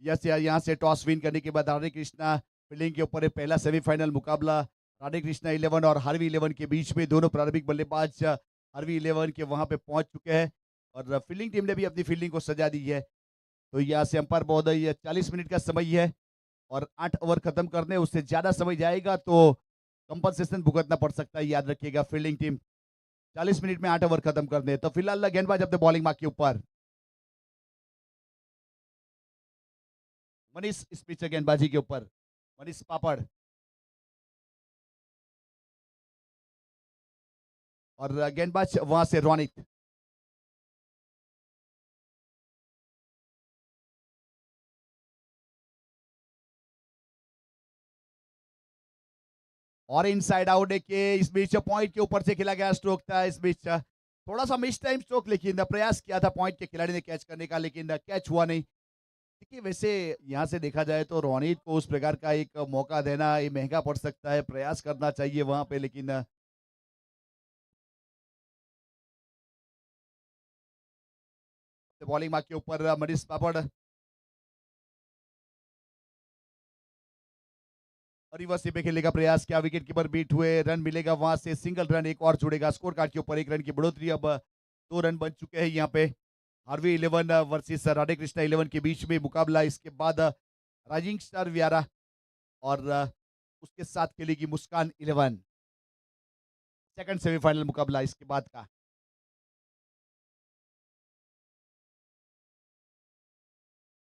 Yes यार, यहाँ से टॉस विन करने के बाद राधे कृष्णा फील्डिंग के ऊपर पहला सेमीफाइनल मुकाबला राधे कृष्णा 11 और हार्वी 11 के बीच में। दोनों प्रारंभिक बल्लेबाज हार्वी 11 के वहां पे पहुंच चुके हैं और फील्डिंग टीम ने भी अपनी फील्डिंग को सजा दी है। तो यहाँ से अंपायर महोदय 40 मिनट का समय है और 8 ओवर खत्म करने, उससे ज्यादा समय जाएगा तो कंपनसेशन भुगतना पड़ सकता है, याद रखिएगा। फील्डिंग टीम 40 मिनट में 8 ओवर खत्म करने। तो फिलहाल गेंदबाज अपने बॉलिंग मार्क के ऊपर, मनीष इस पिच गेंदबाजी के ऊपर, मनीष पापड़। और गेंदबाज वहां से रोनित। और इनसाइड आउट के इस बीच पॉइंट के ऊपर से खेला गया स्ट्रोक था। इस बीच थोड़ा सा मिस टाइम स्ट्रोक, लेकिन प्रयास किया था पॉइंट के खिलाड़ी ने कैच करने का, लेकिन कैच हुआ नहीं। देखिए, वैसे यहाँ से देखा जाए तो रोनित को उस प्रकार का एक मौका देना ये महंगा पड़ सकता है। प्रयास करना चाहिए वहां पे, लेकिन बॉलिंग मार्क के ऊपर मनीष पापड़। और रिवर्स पे खेलने का प्रयास किया, विकेट कीपर बीट हुए, रन मिलेगा वहां से, सिंगल रन एक और जुड़ेगा स्कोर कार्ड के ऊपर। 1 रन की बढ़ोतरी, अब 2 रन बन चुके हैं यहाँ पे। आरवी 11 वर्सेस राधे कृष्णा 11 के बीच में मुकाबला। इसके बाद राइजिंग स्टार व्यारा और उसके साथ खेलेगी मुस्कान 11। सेकंड सेमीफाइनल मुकाबला इसके बाद का।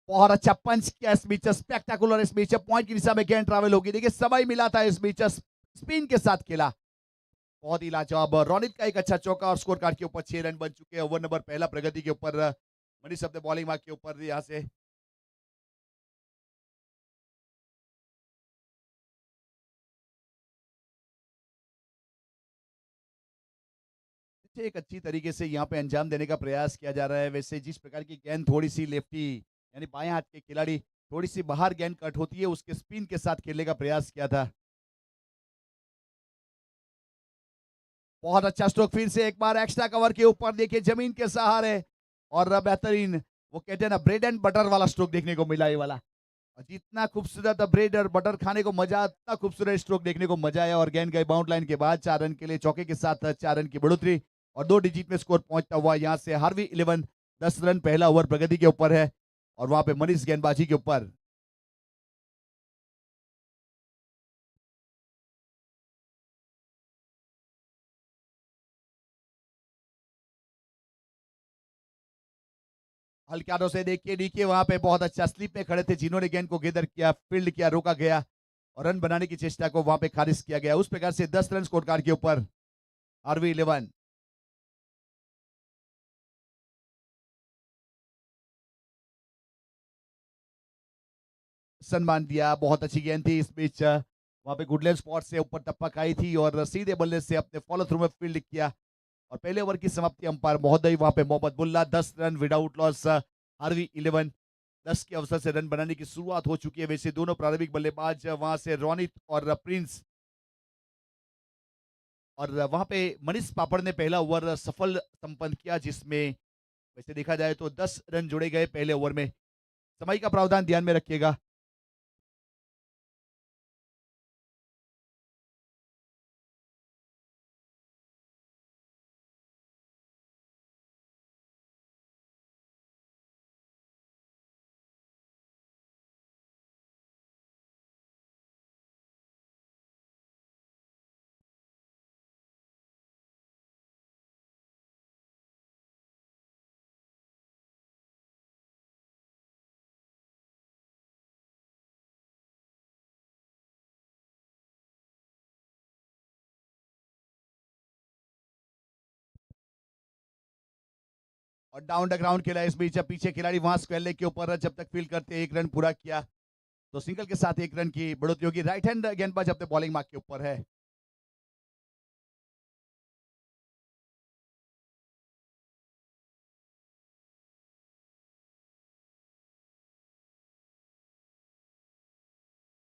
बहुत अच्छा पंच किया इस बीच, स्पेक्टाकुलर इस बीच, पॉइंट की दिशा में गेंद ट्रैवल होगी। देखिए, समय मिला था इस बीच, स्पिन के साथ खेला, बहुत ही लाजवाब। रोनित का एक अच्छा चौका और स्कोर कार्ड के ऊपर 6 रन बन चुके हैं। ओवर नंबर पहला प्रगति के ऊपर, मनीष अपने बॉलिंग मार्क के ऊपर यहाँ से। एक अच्छी तरीके से यहाँ पे अंजाम देने का प्रयास किया जा रहा है। वैसे जिस प्रकार की गेंद थोड़ी सी लेफ्टी यानी बाएं हाथ के खिलाड़ी, थोड़ी सी बाहर गेंद कट होती है, उसके स्पिन के साथ खेलने का प्रयास किया था। बहुत अच्छा स्ट्रोक, फिर से एक बार एक्स्ट्रा कवर के ऊपर, देखिए जमीन के सहारे, और बेहतरीन, वो कहते हैं ना ब्रेड एंड बटर वाला स्ट्रोक देखने को मिला ये वाला। और जितना खूबसूरत ब्रेड और बटर खाने को मजा, इतना खूबसूरत स्ट्रोक देखने को मजा आया। और गेंद गए बाउंड लाइन के बाद 4 रन के लिए, चौके के साथ 4 रन की बढ़ोतरी और 2 डिजिट में स्कोर पहुंचता हुआ यहाँ से हार्वी 11 10 रन पहला ओवर प्रगति के ऊपर है। और वहां पे मनीष गेंदबाजी के ऊपर। हल्के हाथों से देखिए डीके वहां पे बहुत अच्छा स्लिप में खड़े थे, जिन्होंने गेंद को गेदर किया, फील्ड किया, रोका गया और रन बनाने की चेष्टा को वहां पे खारिज किया गया। उस प्रकार से 10 रन स्कोर कार्ड के ऊपर आरवी 11। सम्मान दिया, बहुत अच्छी गेंद थी इस बीच, वहां पे गुडलैंड स्पॉट से ऊपर टप्पा आई थी और सीधे बल्ले से अपने फॉलो थ्रू में फील्ड किया। और पहले ओवर की समाप्ति अंपायर महोदय वहां पे मोहम्मद बुल्ला, 10 रन विदाउट लॉस। आरवी 11 10 के अवसर से रन बनाने की शुरुआत हो चुकी है। वैसे दोनों प्रारंभिक बल्लेबाज वहां से रोनित और प्रिंस, और वहां पे मनीष पापड़ ने पहला ओवर सफल संपन्न किया, जिसमें वैसे देखा जाए तो 10 रन जोड़े गए पहले ओवर में। समय का प्रावधान ध्यान में रखिएगा। और डाउन द ग्राउंड खेला इस बीच, पीछे खिलाड़ी वहां स्क्वायर लेग के ऊपर जब तक फील्ड करते 1 रन पूरा किया तो सिंगल के साथ 1 रन की बढ़ोतरी होगी। राइट हैंड गेंदबाज अपने बॉलिंग मार्क के ऊपर है।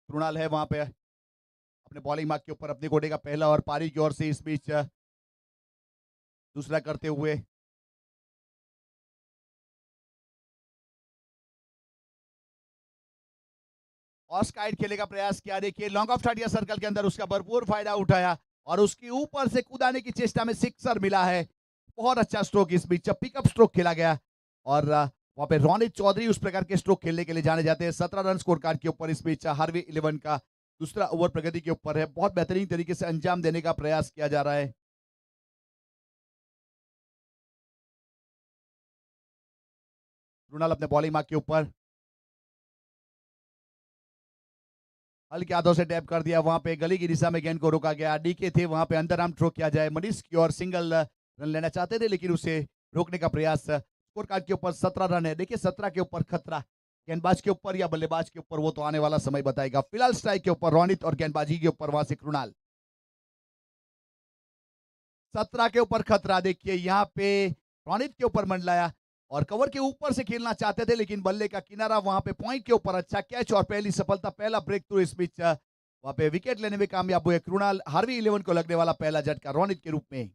कृणाल है वहां पे अपने बॉलिंग मार्क के ऊपर, अपने कोटे का पहला और पारी की ओर से इस बीच दूसरा करते हुए। और स्काइड खेलने का प्रयास किया। देखिए लॉन्ग ऑफ स्टार्ट सर्कल के अंदर उसका भरपूर फायदा उठाया और उसके ऊपर से कूदाने की चेष्टा में सिक्सर मिला है। बहुत अच्छा स्ट्रोक इस बीच पिकअप स्ट्रोक खेला गया और वहां पे रोनित चौधरी उस प्रकार के स्ट्रोक खेलने के लिए जाने जाते हैं। 17 रन स्कोर कार्ड के ऊपर इस बीच हार्वी 11 का दूसरा ओवर प्रगति के ऊपर है। बहुत बेहतरीन तरीके से अंजाम देने का प्रयास किया जा रहा है। कृणाल अपने बॉलिंग मार्क के ऊपर हल्के हाथों से टैप कर दिया। वहां पे गली की दिशा में गेंद को रोका गया। डीके थे वहां पे अंदर आर्म थ्रो किया जाए। मनीष की ओर सिंगल रन लेना चाहते थे लेकिन उसे रोकने का प्रयास। स्कोर कार्ड के ऊपर 17 रन है। देखिए 17 के ऊपर खतरा गेंदबाज के ऊपर या बल्लेबाज के ऊपर वो तो आने वाला समय बताएगा। फिलहाल स्ट्राइक के ऊपर रोनित और गेंदबाजी के ऊपर वहां से कृणाल। 17 के ऊपर खतरा। देखिए यहाँ पे रोनित के ऊपर मंडलाया और कवर के ऊपर से खेलना चाहते थे लेकिन बल्ले का किनारा वहां पे पॉइंट के ऊपर अच्छा कैच और पहली सफलता पहला ब्रेक थ्रू इस बीच वहां पे विकेट लेने में कामयाब हुए कृणाल। हार्वी 11 को लगने वाला पहला झटका रोनित के रूप में।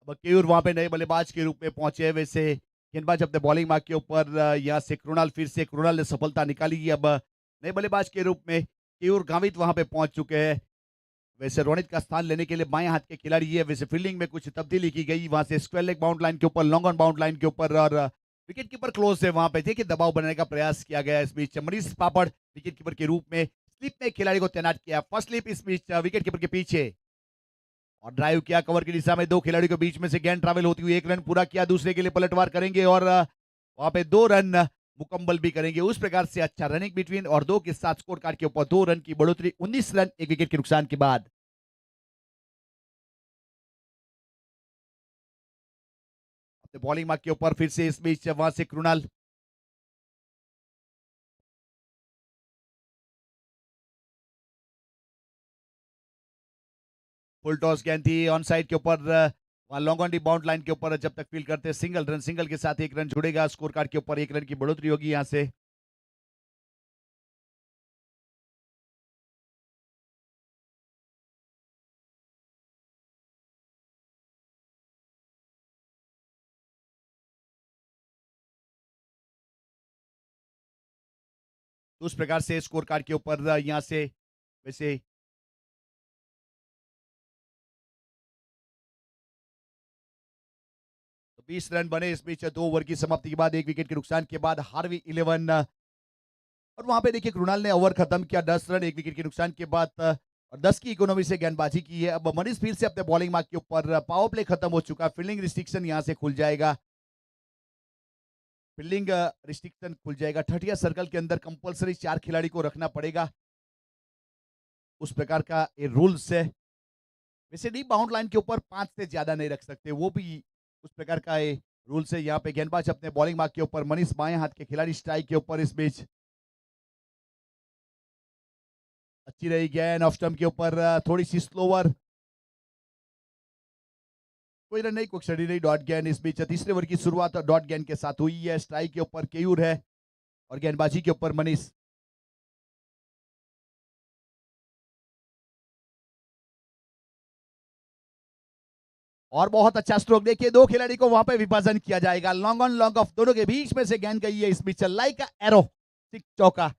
केयूर वहां पे नए बल्लेबाज के रूप में पहुंचे। वैसे गेंदबाज अपने बॉलिंग मार्क के ऊपर यहाँ से कृणाल फिर से कृणाल ने सफलता निकाली। अब नए बल्लेबाज के रूप में केयूर गावित वहां पे पहुंच चुके हैं। वैसे रोनित का स्थान लेने के लिए बाएं हाथ के खिलाड़ी है। वैसे फील्डिंग में कुछ तब्दीली की गई। वहां से स्क्वायर लेग बाउंड लाइन के ऊपर लॉन्ग ऑन बाउंड लाइन के ऊपर और विकेट कीपर क्लोज है। वहां पे देखिए दबाव बनाने का प्रयास किया गया। इस बीच मनीष पापड़ विकेट कीपर के रूप में स्लिप में खिलाड़ी को तैनात किया। फर्स्ट स्लिप इस बीच विकेट कीपर के पीछे और ड्राइव किया कवर की दिशा में। दो खिलाड़ियों के बीच में से गेंद ट्रैवल होती हुई एक रन पूरा किया। दूसरे के लिए पलटवार करेंगे और वहां पे 2 रन मुकम्मल भी करेंगे। उस प्रकार से अच्छा रनिंग बिटवीन और 2 के साथ स्कोर कार्ड के ऊपर 2 रन की बढ़ोतरी। 19 रन एक विकेट के नुकसान के बाद। अपने बॉलिंग मार्क के ऊपर फिर से इस बीच वहां से कृणाल। फुल टॉस गेंद थी ऑन साइड के ऊपर वहां long on the bound line के ऊपर जब तक फील करते सिंगल रन। सिंगल के साथ एक रन जुड़ेगा। स्कोर कार्ड के ऊपर 1 रन की बढ़ोतरी होगी यहां से। तो उस प्रकार से स्कोर कार्ड के ऊपर यहां से वैसे 20 रन बने इस बीच 2 ओवर की समाप्ति के बाद 1 विकेट के नुकसान के बाद हार्वी 11 और वहां पे देखिए कृणाल ने ओवर खत्म किया 10 रन 1 विकेट के नुकसान के बाद और 10 की इकोनॉमी से गेंदबाजी की है। अब मनीष फिर से अपने बॉलिंग मार्क के ऊपर पावर प्ले खत्म हो चुका। फील्डिंग रिस्ट्रिक्शन यहां से खुल जाएगा। फील्डिंग रिस्ट्रिक्शन खुल जाएगा। 30 सर्कल के अंदर कंपलसरी 4 खिलाड़ी को रखना पड़ेगा। उस प्रकार का ये रूल्स है। वैसे डी बाउंड लाइन के ऊपर 5 से ज्यादा नहीं रख सकते। वो भी उस प्रकार का ये रूल्स है। यहाँ पे गेंदबाज अपने बॉलिंग मार्क के ऊपर। मनीष बाएं हाथ के खिलाड़ी स्ट्राइक के ऊपर। इस बीच अच्छी रही गेंद ऑफ स्टंप के ऊपर थोड़ी सी स्लोवर। कोई रन नहीं कोई स्टडी नहीं डॉट गेंद। इस बीच तीसरे ओवर की शुरुआत डॉट गेंद के साथ हुई है। स्ट्राइक के ऊपर केयूर है और गेंदबाजी के ऊपर मनीष। और बहुत अच्छा स्ट्रोक। देखिए 2 खिलाड़ी को वहां पे विभाजन किया जाएगा। लॉन्ग ऑन लॉन्ग ऑफ दोनों के बीच में से गेंद गई है इस बीच लाइक एरो। 6 चौका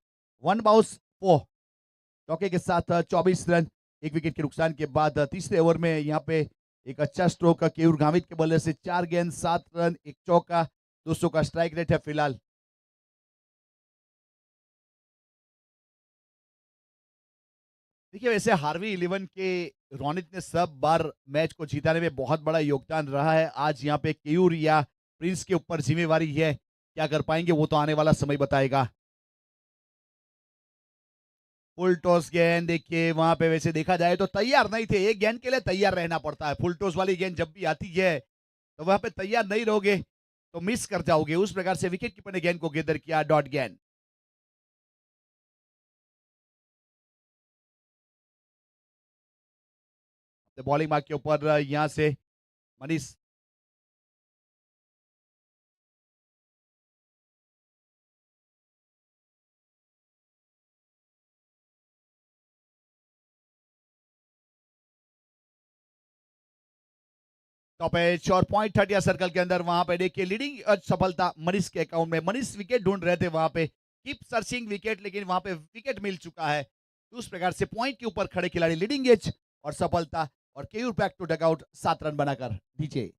1 बाउंस 4 चौके के साथ 24 रन 1 विकेट के नुकसान के बाद तीसरे ओवर में यहाँ पे एक अच्छा स्ट्रोक केयूर गावित के बल्ले से 4 गेंद 7 रन 1 चौका 200 का स्ट्राइक रेट है फिलहाल। देखिए वैसे हार्वी इलेवन के रोनित ने सब बार मैच को जिताने में बहुत बड़ा योगदान रहा है। आज यहाँ पे केयूर या प्रिंस के ऊपर जिम्मेवारी है। क्या कर पाएंगे वो तो आने वाला समय बताएगा। फुल टॉस गेंद देखिए वहां पे वैसे देखा जाए तो तैयार नहीं थे। एक गेंद के लिए तैयार रहना पड़ता है। फुल टॉस वाली गेंद जब भी आती है तो वहां पे तैयार नहीं रहोगे तो मिस कर जाओगे। उस प्रकार से विकेट कीपर ने गेंद को गेंदर किया, डॉट गेंद। बॉलिंग मार्क के ऊपर यहां से मनीष टॉप एज और पॉइंट थर्ड या सर्कल के अंदर वहां पे देखिए लीडिंग सफलता मनीष के अकाउंट में। मनीष विकेट ढूंढ रहे थे वहां पे, कीप सर्चिंग विकेट, लेकिन वहां पे विकेट मिल चुका है। तो उस प्रकार से पॉइंट के ऊपर खड़े खिलाड़ी लीडिंग एज और सफलता, और Keyur back to dugout 7 run बनाकर डीजे।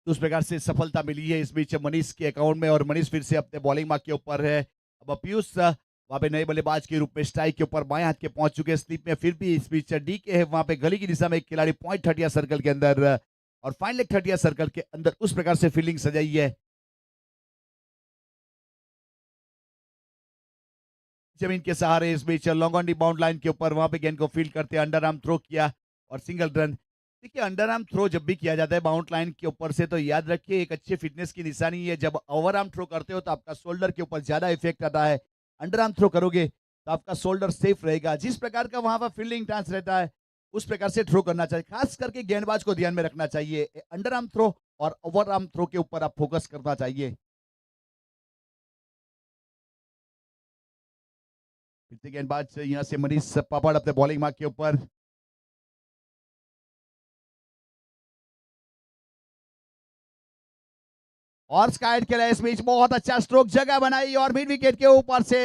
तो उस प्रकार से सफलता मिली है इस बीच मनीष के अकाउंट में, और मनीष फिर से अपने बॉलिंग मार्क के ऊपर है। अब पीयूष वहां पे नए बल्लेबाज के रूप में स्ट्राइक के ऊपर बाएं हाथ के पहुंच चुके हैं स्लिप में। फिर भी इस बीच डी के है वहां पे गली की दिशा में एक खिलाड़ी पॉइंट थर्टिया सर्कल के अंदर और फाइन लेग थर्टिया सर्कल के अंदर उस प्रकार से फील्डिंग सजाई है। जमीन के सहारे इस बीच long on the bound line के ऊपर वहां पे गेंद को फील्ड करते अंडर आर्म थ्रो किया और सिंगल रन। देखिए अंडर आर्म थ्रो जब भी किया जाता है बाउंड लाइन के ऊपर से तो याद रखिए एक अच्छे फिटनेस की निशानी है। जब ओवर आर्म थ्रो करते हो तो आपका शोल्डर के ऊपर ज्यादा इफेक्ट आता है। अंडर आर्म थ्रो करोगे तो आपका शोल्डर सेफ रहेगा। जिस प्रकार का वहां पर फील्डिंग चांस रहता है उस प्रकार से थ्रो करना चाहिए। खास करके गेंदबाज को ध्यान में रखना चाहिए अंडर आर्म थ्रो और ओवर आर्म थ्रो के ऊपर आप फोकस करना चाहिए। गेंदबाज यहाँ से मनीष पापड़ अपने बॉलिंग मार्क के ऊपर। और स्काइड के लिए इस बीच बहुत अच्छा स्ट्रोक जगह बनाई और मिड विकेट के ऊपर से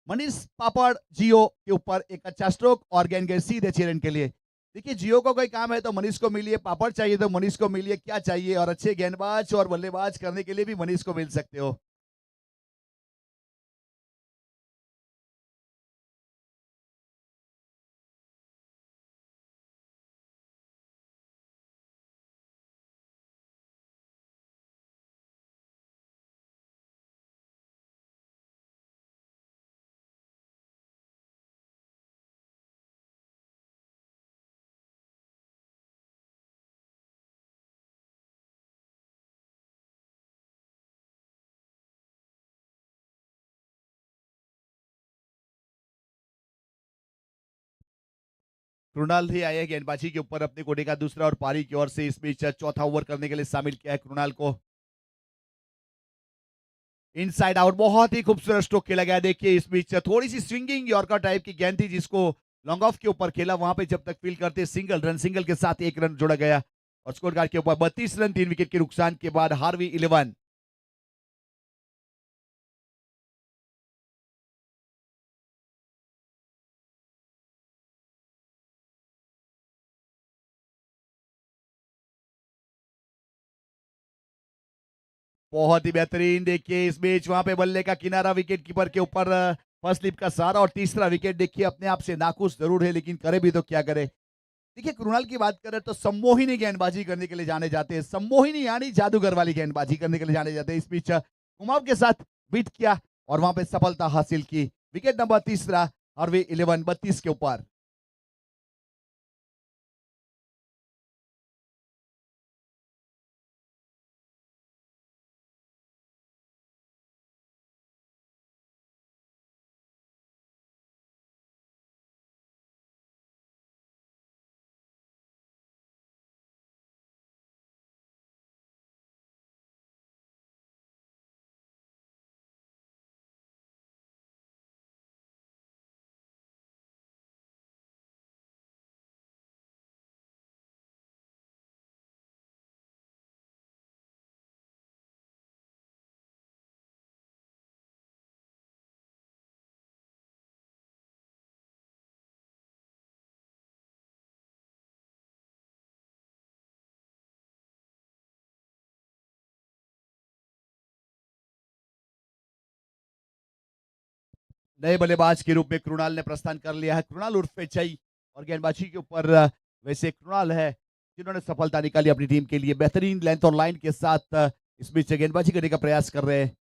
मनीष पापड़ जियो के ऊपर एक अच्छा स्ट्रोक और गेंद गए सीधे 6 रन के लिए। देखिए जियो को कोई काम है तो मनीष को मिलिए, पापड़ चाहिए तो मनीष को मिलिए, क्या चाहिए। और अच्छे गेंदबाज और बल्लेबाज करने के लिए भी मनीष को मिल सकते हो। कृणाल ही आए गेंदबाजी के ऊपर अपने कोटे का दूसरा और पारी की ओर से इस बीच चौथा ओवर करने के लिए शामिल किया है कृणाल को। इनसाइड आउट बहुत ही खूबसूरत स्ट्रोक खेला गया। देखिए इस बीच थोड़ी सी स्विंगिंग यॉर्कर टाइप की गेंद थी जिसको लॉन्ग ऑफ के ऊपर खेला। वहां पे जब तक फील्ड करते सिंगल रन, सिंगल के साथ 1 रन जोड़ा गया और स्कोर कार्ड के ऊपर 32 रन 3 विकेट के नुकसान के बाद हार्वी इलेवन। बहुत ही बेहतरीन। देखिए इस बीच वहां पे बल्ले का किनारा विकेट कीपर के ऊपर फर्स्ट स्लिप का सहारा और तीसरा विकेट। देखिए अपने आप से नाखुश जरूर है लेकिन करे भी तो क्या करे। देखिए कृणाल की बात करें तो सम्मोहिनी गेंदबाजी करने के लिए जाने जाते हैं। सम्मोहिनी यानी जादूगर वाली गेंदबाजी करने के लिए जाने जाते हैं। इस बीच कुमाव के साथ बीट किया और वहां पे सफलता हासिल की। विकेट नंबर तीसरा हार्वी 11 32 के ऊपर। नए बल्लेबाज के रूप में कृणाल ने प्रस्थान कर लिया है। कृणाल उर्फ चई और गेंदबाजी के ऊपर वैसे कृणाल है जिन्होंने सफलता निकाली अपनी टीम के लिए। बेहतरीन लेंथ और लाइन के साथ इस बीच गेंदबाजी करने का प्रयास कर रहे हैं।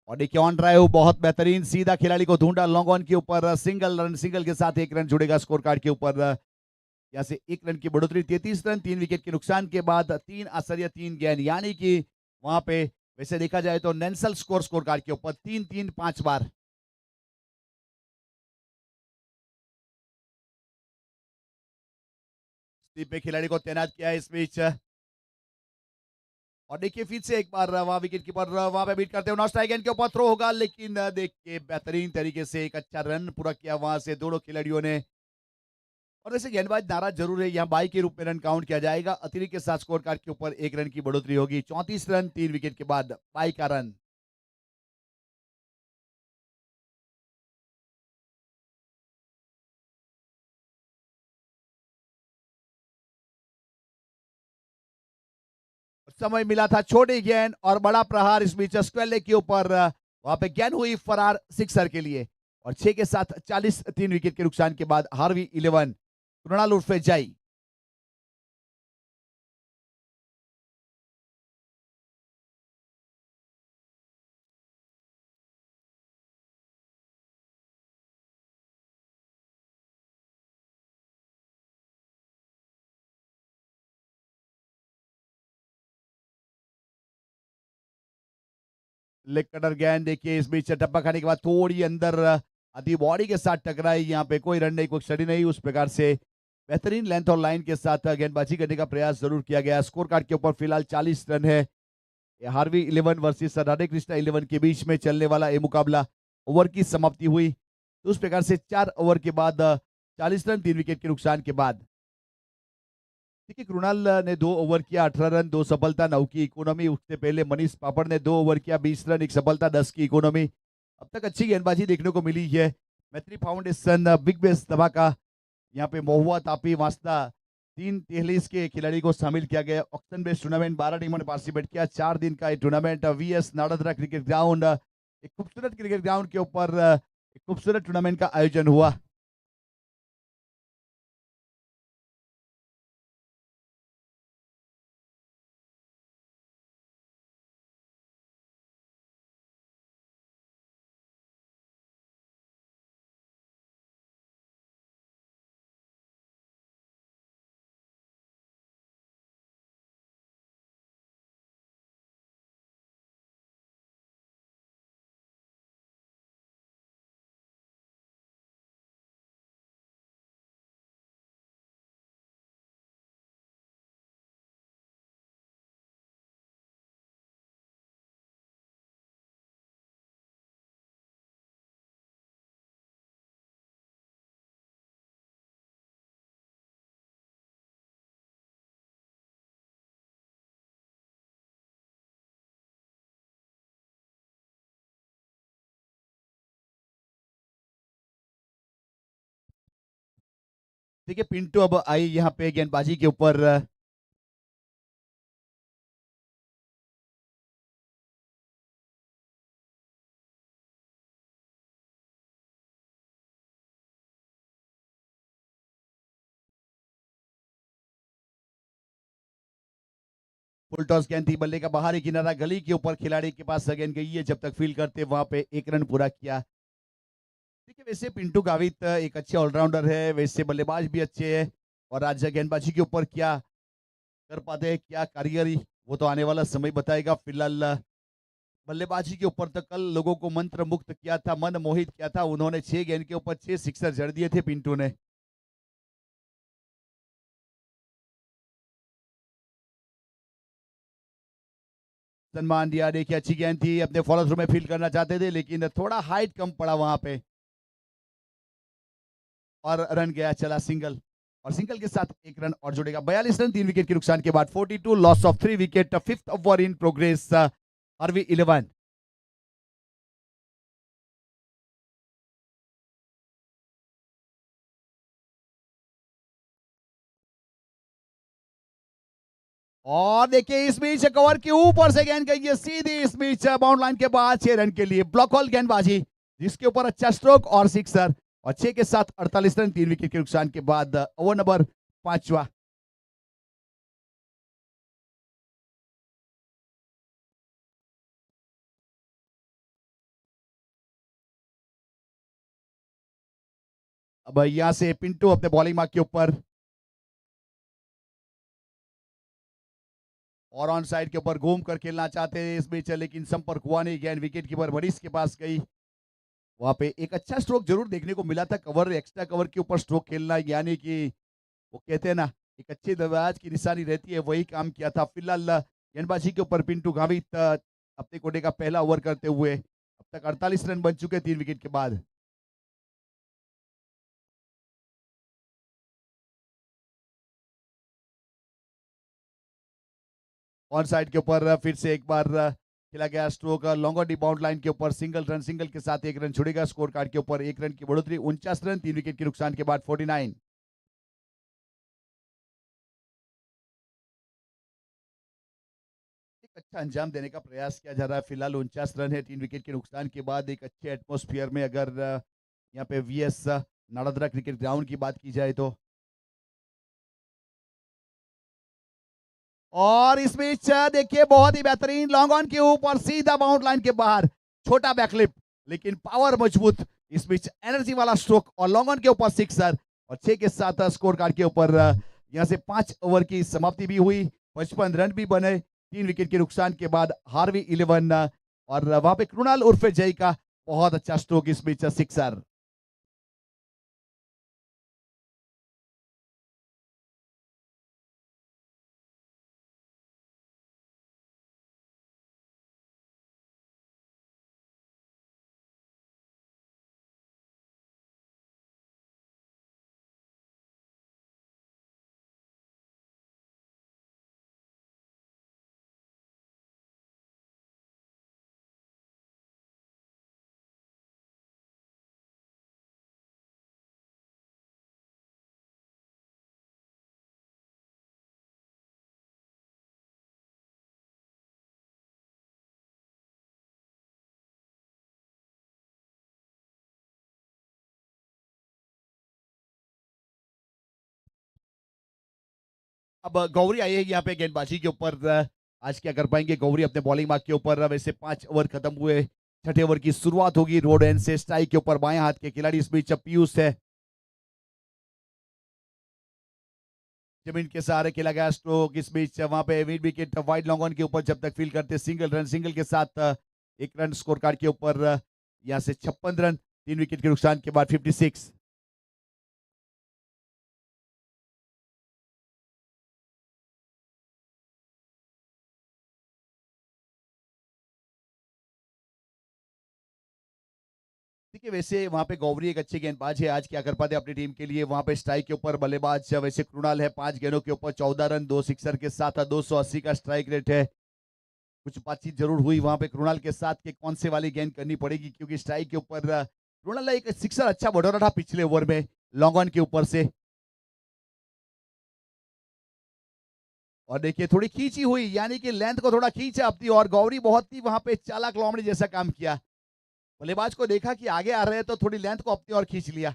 और देखिए ऑन ड्राइव बहुत बेहतरीन सीधा खिलाड़ी को ढूंढा लॉन्ग ऑन के ऊपर। सिंगल रन, सिंगल के साथ एक रन जुड़ेगा स्कोर कार्ड के ऊपर। यहाँ से एक रन की बढ़ोतरी। 33 रन 3 विकेट के नुकसान के बाद 3 आश्चर्य 3 गेंद, यानी कि वहां पे वैसे देखा जाए तो नेंसल स्कोर कार्ड के ऊपर 3-3 5 बार। स्लीप पे खिलाड़ी को तैनात किया है इस बीच। और देखिए फिर से एक बार वहां विकेट कीपर वहां पे बीट करते हुए नॉट स्ट्राइक के ऊपर थ्रो होगा, लेकिन देखिए बेहतरीन तरीके से एक अच्छा रन पूरा किया वहां से दोनों खिलाड़ियों ने। और वैसे गेंदबाज नाराज जरूर है, यहाँ बाई के रूप में रन काउंट किया जाएगा। अतिरिक्त के साथ स्कोर कार्ड के ऊपर एक रन की बढ़ोतरी होगी। 34 रन 3 विकेट के बाद बाई का रन। समय मिला था छोटी गेंद और बड़ा प्रहार इस बीच स्क्वेयर लेग के ऊपर। वहां पे गेंद हुई फरार सिक्सर के लिए। और 6 के साथ 40 3 विकेट के नुकसान के बाद हार्वी 11 कृणाल उर्फे जय। लेग कटर गेंद देखिए इस बीच टप्पा खाने के बाद थोड़ी अंदर आधी बॉडी के साथ टकराई। यहाँ पे कोई रन नहीं, कोई स्टडी नहीं। उस प्रकार से बेहतरीन लेंथ और लाइन के साथ गेंदबाजी करने का प्रयास जरूर किया गया। स्कोर कार्ड के ऊपर फिलहाल 40 रन है। हार्वी 11 वर्सेस राधे कृष्णा 11 के बीच में चलने वाला ये मुकाबला ओवर की समाप्ति हुई। तो उस प्रकार से 4 ओवर के बाद 40 रन 3 विकेट के नुकसान के बाद देखिए कृणाल ने 2 ओवर किया, 18 रन 2 सफलता 9 की इकोनॉमी। उससे पहले मनीष पापड़ ने 2 ओवर किया, 20 रन 1 सफलता 10 की इकोनॉमी। अब तक अच्छी गेंदबाजी देखने को मिली है। मैत्री फाउंडेशन बिग बेस धमाका, यहाँ पे महुआ तापी वास्ता 3 दहलीज के खिलाड़ी को शामिल किया गया। ऑक्शन बेस्ड टूर्नामेंट 12 टीमों ने पार्टिसिपेट किया। 4 दिन का ये टूर्नामेंट वीएस नाड़ादरा क्रिकेट ग्राउंड, एक खूबसूरत क्रिकेट ग्राउंड के ऊपर एक खूबसूरत टूर्नामेंट का आयोजन हुआ। देखिए पिंटू अब आई यहाँ पे गेंदबाजी के ऊपर। फुल टॉस गेंद थी, बल्ले का बाहरी किनारा गली के ऊपर खिलाड़ी के पास गेंद गई है, जब तक फील्ड करते वहां पे 1 रन पूरा किया। देखिए वैसे पिंटू गावित एक अच्छे ऑलराउंडर है, वैसे बल्लेबाज भी अच्छे है, और आज गेंदबाजी के ऊपर क्या कर पाते हैं, क्या कारीगरी, वो तो आने वाला समय बताएगा। फिलहाल बल्लेबाजी के ऊपर तो कल लोगों को मंत्र मुक्त किया था, मन मोहित किया था, उन्होंने 6 गेंद के ऊपर 6 सिक्सर जड़ दिए थे पिंटू ने। सम्मान दिया, देखिए अच्छी गेंद थी, अपने फॉलो थ्रू में फील्ड करना चाहते थे, लेकिन थोड़ा हाइट कम पड़ा वहां पे, और रन गया चला सिंगल, और सिंगल के साथ 1 रन और जुड़ेगा। 42 रन 3 विकेट के नुकसान के बाद, 42 loss of 3 wicket, fifth over in progress, आरवी 11। और देखिए इस बीच कवर के ऊपर से गेंद गई है सीधी इस बीच बाउंड लाइन के बाद 6 रन के लिए, ब्लॉक होल गेंदबाजी जिसके ऊपर अच्छा स्ट्रोक और सिक्सर, और 6 के साथ 48 रन 3 विकेट के नुकसान के बाद, ओवर नंबर 5वां। अब यहां से पिंटू अपने बॉलिंग मार्क के ऊपर, और ऑन साइड के ऊपर घूम कर खेलना चाहते हैं इस बीच, लेकिन संपर्क हुआ नहीं, गेंद विकेट कीपर बरिस के पास गई। वहां पे एक अच्छा स्ट्रोक जरूर देखने को मिला था, कवर एक्स्ट्रा कवर के ऊपर स्ट्रोक खेलना, यानी कि वो कहते हैं ना एक अच्छे दरवाज की निशानी रहती है, वही काम किया था। फिलहाल गेंदबाजी के ऊपर पिंटू गावित अपने कोटे का पहला ओवर करते हुए, अब तक 48 रन बन चुके 3 विकेट के बाद। ऑन साइड के ऊपर फिर से एक बार खेला गया stroke, longer D bound line के ऊपर सिंगल रन, सिंगल के साथ 1 रन छुड़ेगा, स्कोर कार्ड के ऊपर 1 रन की बढ़ोतरी, 49 रन 3 विकेट के नुकसान के बाद, 49। एक अच्छा अंजाम देने का प्रयास किया जा रहा है। फिलहाल 49 रन है 3 विकेट के नुकसान के बाद, एक अच्छे एटमोस्फियर में, अगर यहाँ पे वीएस नाड़ादरा क्रिकेट ग्राउंड की बात की जाए तो। और इस बीच देखिए बहुत ही बेहतरीन लॉन्ग ऑन के ऊपर सीधा बाउंड लाइन के बाहर, छोटा बैकलिप लेकिन पावर मजबूत, इस बीच एनर्जी वाला स्ट्रोक, और लॉन्ग ऑन के ऊपर सिक्सर, और 6 के साथ स्कोर कार्ड के ऊपर यहां से 5 ओवर की समाप्ति भी हुई, 55 रन भी बने 3 विकेट के नुकसान के बाद, हार्वी 11, और वहां पे कृणाल उर्फे जय का बहुत अच्छा स्ट्रोक, इस बीच सिक्सर। अब गौरी आई है यहाँ पे गेंदबाजी के ऊपर, आज क्या कर पाएंगे गौरी अपने बॉलिंग मार्क के ऊपर। वैसे 5 ओवर खत्म हुए, छठे ओवर की शुरुआत होगी, रोड एंड से स्ट्राइक के ऊपर बाएं हाथ के खिलाड़ी इस बीच पीयूष है, जमीन के सहारे खेला गया स्ट्रोक, इस बीच वहां पे mid wicket wide long on के ऊपर जब तक फील्ड करते सिंगल रन, सिंगल के साथ 1 रन स्कोर कार्ड के ऊपर, यहाँ से 56 रन 3 विकेट के नुकसान के बाद, 56। देखिए वैसे वहां पे गौरी एक अच्छे गेंदबाज है, आज क्या कर पाते अपनी टीम के लिए। वहां पे स्ट्राइक के ऊपर बल्लेबाज वैसे कृणाल है, 5 गेंदों के ऊपर 14 रन, 2 सिक्सर के साथ 280 का स्ट्राइक रेट है। कुछ बातचीत जरूर हुई वहां पे कृणाल के साथ कि कौन से वाली गेंद करनी पड़ेगी, क्योंकि स्ट्राइक के ऊपर कृणाल ने एक सिक्सर अच्छा बढ़ोरा था पिछले ओवर में लॉन्ग ऑन के ऊपर से, और देखिए थोड़ी खींची हुई, यानी कि लेंथ को थोड़ा खींचा अपनी, और गौरी बहुत ही वहां पे चालाक लोमड़ी जैसा काम किया, बल्लेबाज को देखा कि आगे आ रहे हैं तो थोड़ी लेंथ को अपनी और खींच लिया।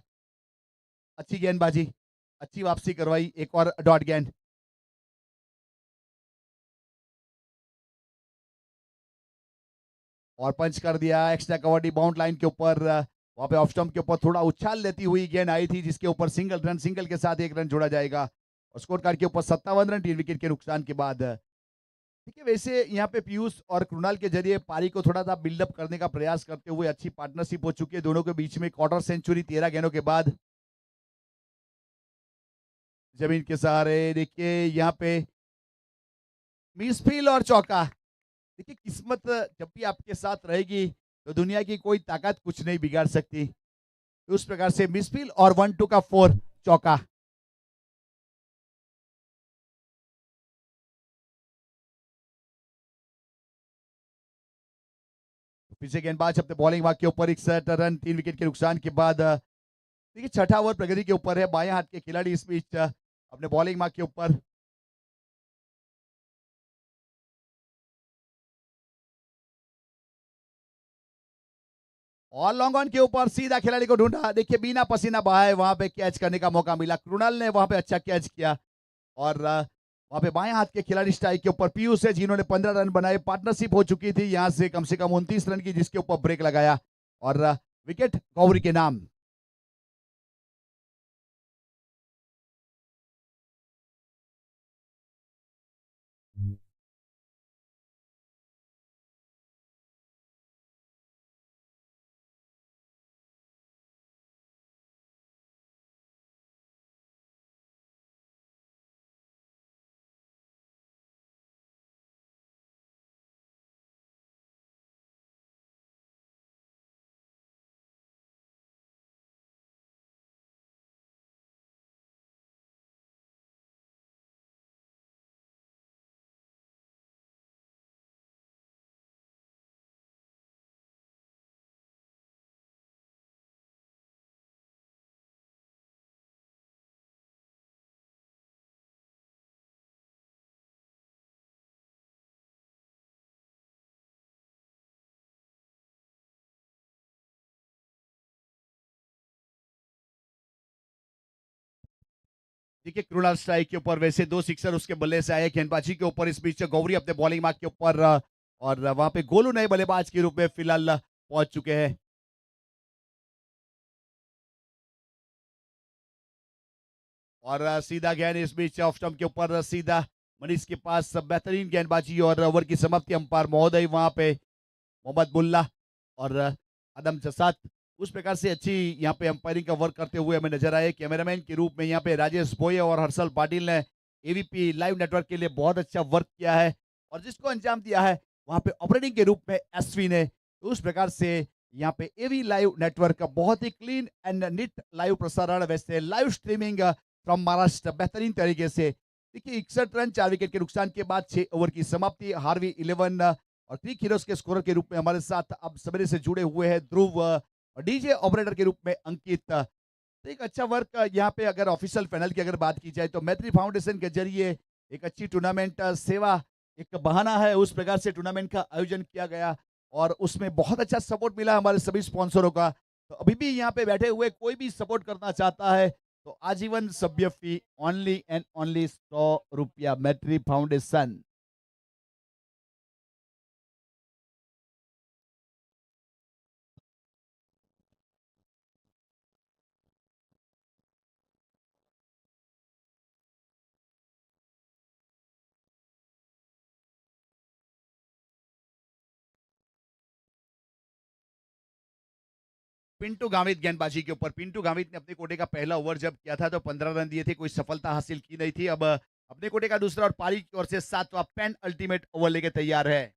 अच्छी गेंदबाजी, अच्छी वापसी करवाई, एक और डॉट गेंद। और पंच कर दिया एक्स्ट्रा कबड्डी बाउंड लाइन के ऊपर। वहां पे ऑफ स्टंप के ऊपर थोड़ा उछाल लेती हुई गेंद आई थी, जिसके ऊपर सिंगल के साथ एक रन जोड़ा जाएगा और स्कोर कार्ड के ऊपर 57 रन 3 विकेट के नुकसान के बाद। देखिए, वैसे यहाँ पे पीयूष और कृणाल के जरिए पारी को थोड़ा सा बिल्डअप करने का प्रयास करते हुए अच्छी पार्टनरशिप हो चुकी है दोनों के बीच में। क्वार्टर सेंचुरी 13 गेंदों के बाद जमीन के सहारे। देखिए यहाँ पे मिसफील और चौका। देखिए, किस्मत जब भी आपके साथ रहेगी तो दुनिया की कोई ताकत कुछ नहीं बिगाड़ सकती। तो उस प्रकार से मिसफील और 1-2 का 4 चौका। पीछे गेंदबाज अपने बॉलिंग भाग के ऊपर 61 रन 3 विकेट के नुकसान के बाद। देखिए, छठा ओवर प्रगति के ऊपर है। बाएं हाथ के खिलाड़ी इस बीच अपने बॉलिंग मार्क के ऊपर। और लॉन्ग ऑन के ऊपर सीधा खिलाड़ी को ढूंढा। देखिए, बिना पसीना बहाए वहां पे कैच करने का मौका मिला। कृणाल ने वहां पे अच्छा कैच किया और वहां पे बाएं हाथ के खिलाड़ी स्ट्राइक के ऊपर पीयूष है, जिन्होंने 15 रन बनाए। पार्टनरशिप हो चुकी थी यहां से कम 29 रन की, जिसके ऊपर ब्रेक लगाया और विकेट गौरी के नाम। देखिए, कृणाल स्ट्राइक के ऊपर, वैसे 2 सिक्सर उसके बल्ले से आए गेंदबाजी के ऊपर। इस बीच गौरी अपने बॉलिंग मार्क के ऊपर और वहां पे गोलू नए बल्लेबाज के रूप में फिलहाल पहुंच चुके हैं। और सीधा गेंद इस बीच ऑफ स्टंप के ऊपर सीधा मनीष के पास। बेहतरीन गेंदबाजी और ओवर की समाप्ति अंपायर महोदय वहां पे मोहम्मद मुल्ला और आदम जसात उस प्रकार से अच्छी यहाँ पे अंपायरिंग का वर्क करते हुए हमें नजर आए। कैमरामैन के रूप में यहाँ पे राजेश बोये और हर्षल पाटिल ने एवीपी लाइव नेटवर्क के लिए बहुत अच्छा वर्क किया है और जिसको अंजाम दिया है वहां पे ऑपरेटिंग के रूप में एसवी ने। तो उस प्रकार से यहाँ पे एवी लाइव नेटवर्क का बहुत ही क्लीन एंड नीट लाइव प्रसारण, वैसे लाइव स्ट्रीमिंग फ्रॉम महाराष्ट्र बेहतरीन तरीके से। देखिए, 61 रन 4 विकेट के नुकसान के बाद 6 ओवर की समाप्ति। हार्वी 11 और क्रिक हीरोज के स्कोरर के रूप में हमारे साथ अब सवेरे से जुड़े हुए हैं ध्रुव और डीजे ऑपरेटर के रूप में अंकित। तो एक अच्छा वर्क यहाँ पे अगर ऑफिशियल पैनल की अगर बात की जाए तो मैत्री फाउंडेशन के जरिए एक अच्छी टूर्नामेंट सेवा एक बहाना है, उस प्रकार से टूर्नामेंट का आयोजन किया गया और उसमें बहुत अच्छा सपोर्ट मिला हमारे सभी स्पॉन्सरों का। तो अभी भी यहाँ पे बैठे हुए कोई भी सपोर्ट करना चाहता है तो आजीवन सभ्य फी ओनली एंड ओनली 100 रुपया मैत्री फाउंडेशन। पिंटू गावित गेंदबाजी के ऊपर। पिंटू गावित ने अपने कोटे का पहला ओवर जब किया था तो 15 रन दिए थे, कोई सफलता हासिल की नहीं थी। अब अपने कोटे का दूसरा और पारी की ओर से 7वां पेन अल्टीमेट ओवर लेके तैयार है।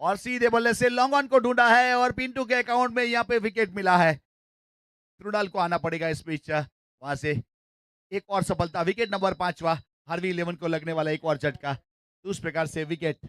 और सीधे बल्ले से लॉन्ग ऑन को ढूंढा है और पिंटू के अकाउंट में यहाँ पे विकेट मिला है। कृणाल को आना पड़ेगा इस बीच वहां से। एक और सफलता, विकेट नंबर 5वां। हार्वी 11 को लगने वाला एक और झटका। तो उस प्रकार से विकेट।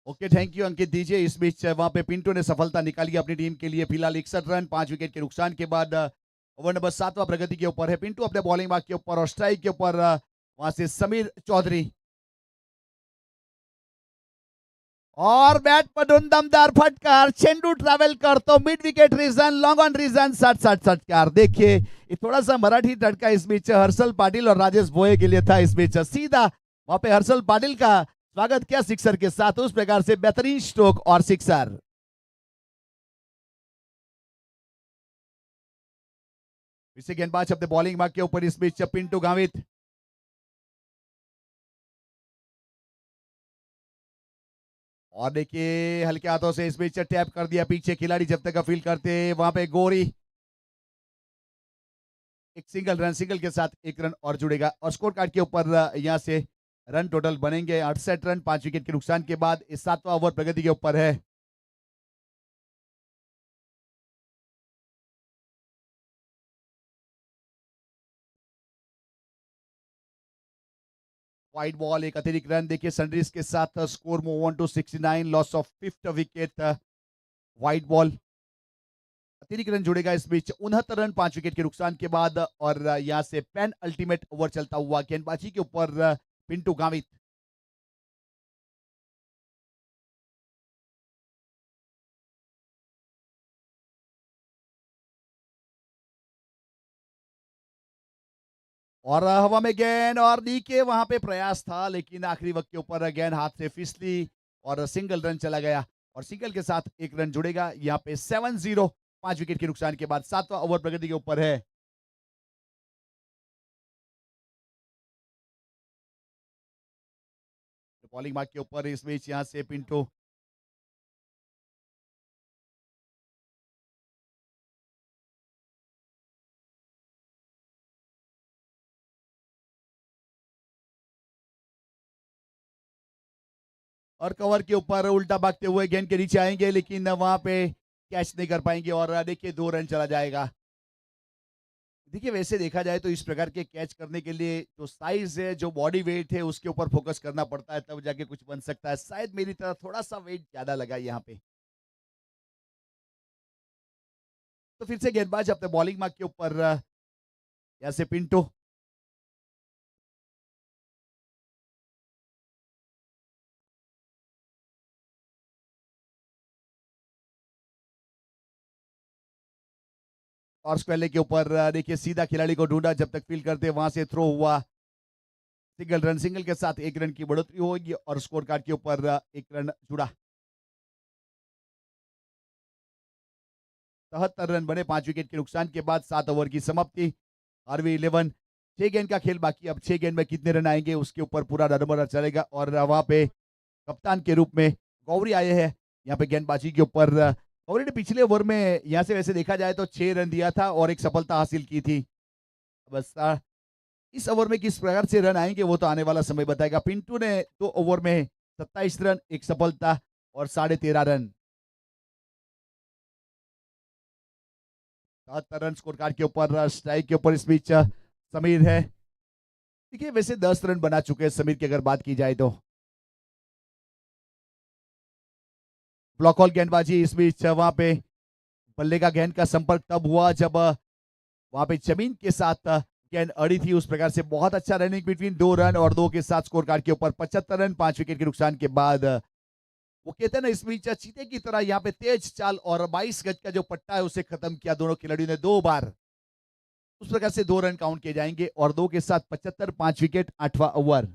ओके, थैंक यू अंकित दीजिए। इस बीच वहां पे पिंटू ने सफलता निकाली अपनी टीम के लिए। फिलहाल 61 रन 5 विकेट के नुकसान के बाद ओवर नंबर 7वां प्रगति के ऊपर है। पिंटू अपने बॉलिंग मार्क के ऊपर और स्ट्राइक के ऊपर वहां से समीर चौधरी और बैट मधून दमदार फटकार, चेंडू ट्रॅव्हल करतो mid wicket region, long on region, 60 षटकार। देखिए ये थोड़ा सा मराठी तड़का इस बीच हर्षल पाटिल और राजेश भोये के लिए था। इस बीच सीधा वहां पे हर्षल पाटिल का स्वागत किया सिक्सर के साथ, उस प्रकार से बेहतरीन स्ट्रोक और सिक्सर। इसे गेंदबाज अपने बॉलिंग मार्क के ऊपर इस बीच पिंटू गावित और देखिए हल्के हाथों से इस बीच टैप कर दिया पीछे खिलाड़ी जब तक फील करते वहां पे गोरी एक सिंगल के साथ एक रन और जुड़ेगा और स्कोर कार्ड के ऊपर यहां से रन टोटल बनेंगे 68 रन 5 विकेट के नुकसान के बाद। इस 7वां ओवर प्रगति के ऊपर है। वाइड बॉल एक अतिरिक्त रन, देखिए सनराइज के साथ score move on to 69, loss of 5th wicket. Wide ball अतिरिक्त रन जुड़ेगा इस बीच 69 रन 5 विकेट के नुकसान के बाद और यहां से पेन अल्टीमेट ओवर चलता हुआ गेंदबाजी के ऊपर पिंटू गावित। और हवा में गेंद और नीचे वहां पे प्रयास था लेकिन आखिरी वक्त के ऊपर गेंद हाथ से फिसली और सिंगल रन चला गया और सिंगल के साथ एक रन जुड़ेगा यहाँ पे 7-0 5 विकेट के नुकसान के बाद। 7वां ओवर प्रगति के ऊपर है। बॉलिंग मार्क के ऊपर इस बीच यहाँ से पिंटू और कवर के ऊपर उल्टा भागते हुए गेंद के नीचे आएंगे लेकिन वहां पे कैच नहीं कर पाएंगे और देखिए 2 रन चला जाएगा। देखिए वैसे देखा जाए तो इस प्रकार के कैच करने के लिए जो साइज है जो बॉडी वेट है उसके ऊपर फोकस करना पड़ता है तब जाके कुछ बन सकता है। शायद मेरी तरह थोड़ा सा वेट ज्यादा लगा यहाँ पे। तो फिर से गेंदबाज अपने बॉलिंग मार्क के ऊपर यहाँ से पिंटो और स्क्वेले के ऊपर देखिए सीधा खिलाड़ी को ढूंढा जब तक फील करते वहां से थ्रो हुआ सिंगल के साथ एक रन की बढ़ोतरी होगी और स्कोर कार्ड के ऊपर एक रन जुड़ा। 73 रन बने 5 विकेट के नुकसान के बाद 7 ओवर की समाप्ति। आरवी 11 6 गेंद का खेल बाकी, अब 6 गेंद में कितने रन आएंगे उसके ऊपर पूरा नंबर चलेगा और वहां पे कप्तान के रूप में गौरी आए हैं यहाँ पे गेंदबाजी के ऊपर। गौरी ने पिछले ओवर में यहाँ से वैसे देखा जाए तो 6 रन दिया था और एक सफलता हासिल की थी। बस इस ओवर में किस प्रकार से रन आएंगे वो तो आने वाला समय बताएगा। पिंटू ने 2 ओवर में 27 रन एक सफलता और 13.5 रन 7 रन स्कोर कार्ड के ऊपर। स्ट्राइक के ऊपर इस बीच समीर है। देखिए वैसे 10 रन बना चुके हैं समीर की अगर बात की जाए तो। ब्लॉक हॉल गेंदबाजी इस बीच वहां पे बल्ले का गेंद का संपर्क तब हुआ जब वहां पे जमीन के साथ गेंद अड़ी थी। उस प्रकार से बहुत अच्छा रनिंग बिटवीन 2 रन और 2 के साथ स्कोर कार्ड के ऊपर 75 रन 5 विकेट के नुकसान के बाद। वो कहते हैं ना इस बीच चीते की तरह यहाँ पे तेज चाल और 22 गज का जो पट्टा है उसे खत्म किया दोनों खिलाड़ियों ने 2 बार। उस प्रकार से 2 रन काउंट किए जाएंगे और 2 के साथ 75 5 विकेट 8वां ओवर।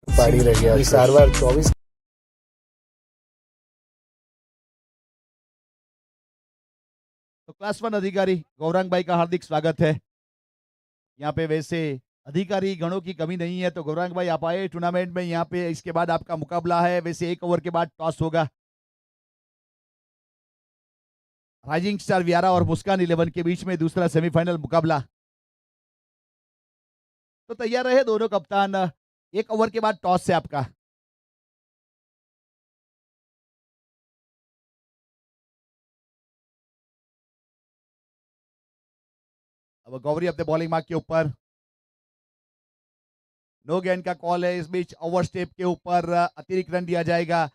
पारी रह गया सारवार 24। तो क्लास 1 अधिकारी गौरांग भाई का हार्दिक स्वागत है। यहाँ पे वैसे अधिकारी गणों की कमी नहीं है तो गौरांग भाई आप आए टूर्नामेंट में यहाँ पे। इसके बाद आपका मुकाबला है, वैसे 1 ओवर के बाद टॉस होगा। राइजिंग स्टार वियारा और मुस्कान 11 के बीच में दूसरा सेमीफाइनल मुकाबला। तो तैयार रहे दोनों कप्तान। 1 ओवर के बाद टॉस से आपका। अब गौरी अपने बॉलिंग मार्क के ऊपर नो गेंद का कॉल है। इस बीच ओवर स्टेप के ऊपर अतिरिक्त रन दिया जाएगा।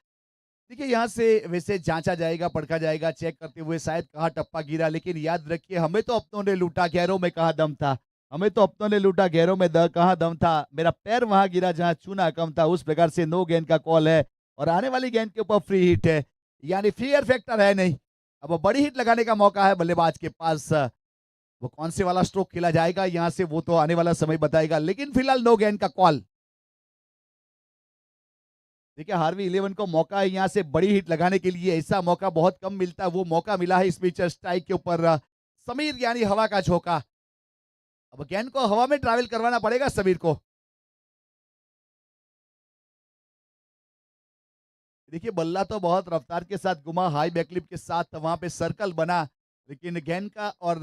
देखिए यहाँ से वैसे जांचा जाएगा, परखा जाएगा, चेक करते हुए शायद कहाँ टप्पा गिरा, लेकिन याद रखिए हमें तो अपनों ने लूटा, गैरों में कहाँ दम था। हमें तो अपनों ने लूटा, गैरों में कहाँ दम था। मेरा पैर वहां गिरा जहां चूना कम था। उस प्रकार से नो गेंद का कॉल है और आने वाली गेंद के ऊपर फ्री हिट है, यानी फियर फैक्टर है नहीं। अब वो बड़ी हिट लगाने का मौका है बल्लेबाज के पास। वो कौन से वाला स्ट्रोक खेला जाएगा यहाँ से वो तो आने वाला समय बताएगा, लेकिन फिलहाल नो गेंद का कॉल। देखिए हार्वी इलेवन को मौका है यहाँ से बड़ी हिट लगाने के लिए, ऐसा मौका बहुत कम मिलता है, वो मौका मिला है इस बीच स्ट्राइक के ऊपर। समीर यानी हवा का झोंका। अब गेंद को हवा में ट्रैवल करवाना पड़ेगा समीर को। देखिए बल्ला तो बहुत रफ्तार के साथ घुमा, हाई बैकलिप के साथ वहां पे सर्कल बना, लेकिन गेंद का और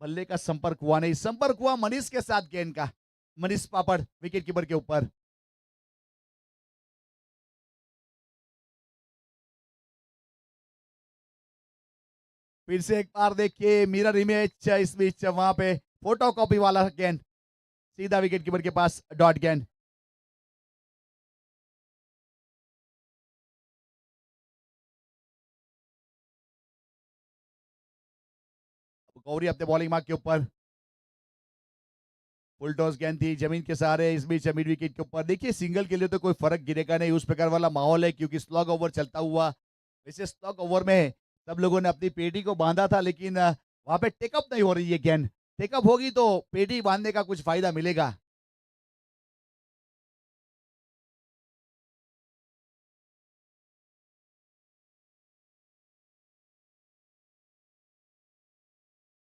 बल्ले का संपर्क हुआ नहीं। संपर्क हुआ मनीष के साथ गेंद का, मनीष पापड़ विकेट कीपर के ऊपर। फिर से एक बार देखिए मिरर इमेज, इस बीच वहां पे फोटो कॉपी वाला गेंद सीधा विकेट कीपर के पास, डॉट गेंद। गौरी अपने बॉलिंग मार्क के ऊपर, फुल टॉस गेंद थी जमीन के सहारे, इस बीच मिड विकेट के ऊपर। देखिए सिंगल के लिए तो कोई फर्क गिरेगा नहीं, उस प्रकार वाला माहौल है क्योंकि स्लॉग ओवर चलता हुआ। वैसे स्लॉग ओवर में सब लोगों ने अपनी पेटी को बांधा था, लेकिन वहां पे टेकअप नहीं हो रही है गेंद। टेकअप होगी तो पेटी बांधने का कुछ फायदा मिलेगा।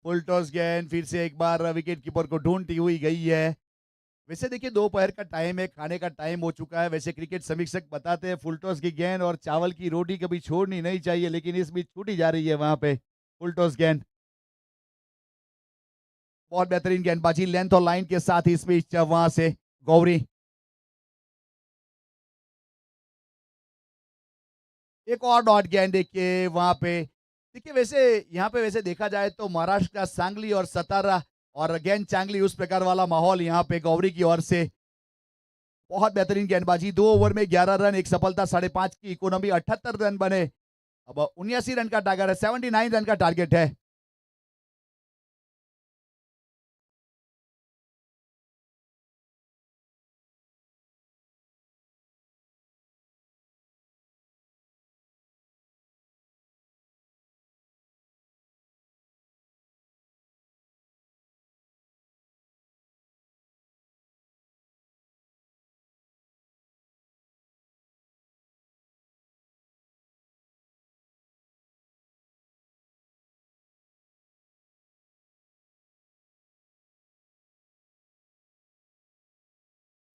फुल टॉस गेंद फिर से एक बार विकेट कीपर को ढूंढती हुई गई है। वैसे देखिए दोपहर का टाइम है, खाने का टाइम हो चुका है। वैसे क्रिकेट समीक्षक बताते हैं फुल टॉस की गेंद और चावल की रोटी कभी छोड़नी नहीं चाहिए, लेकिन इस बीच छूटी जा रही है वहां पे फुल टॉस गेंद। बहुत बेहतरीन गेंदबाजी लेंथ और लाइन के साथ इस बीच वहां से गौरी। एक और डॉट गेंद देखिए वहां पे। देखिए वैसे यहाँ पे वैसे देखा जाए तो महाराष्ट्र का सांगली और सतारा और गेंद चांगली, उस प्रकार वाला माहौल यहाँ पे गौरी की ओर से। बहुत बेहतरीन गेंदबाजी, 2 ओवर में 11 रन, एक सफलता, 5.5 की इकोनॉमी, 78 रन बने। अब 79 रन का टारगेट है, 79 रन का टारगेट है।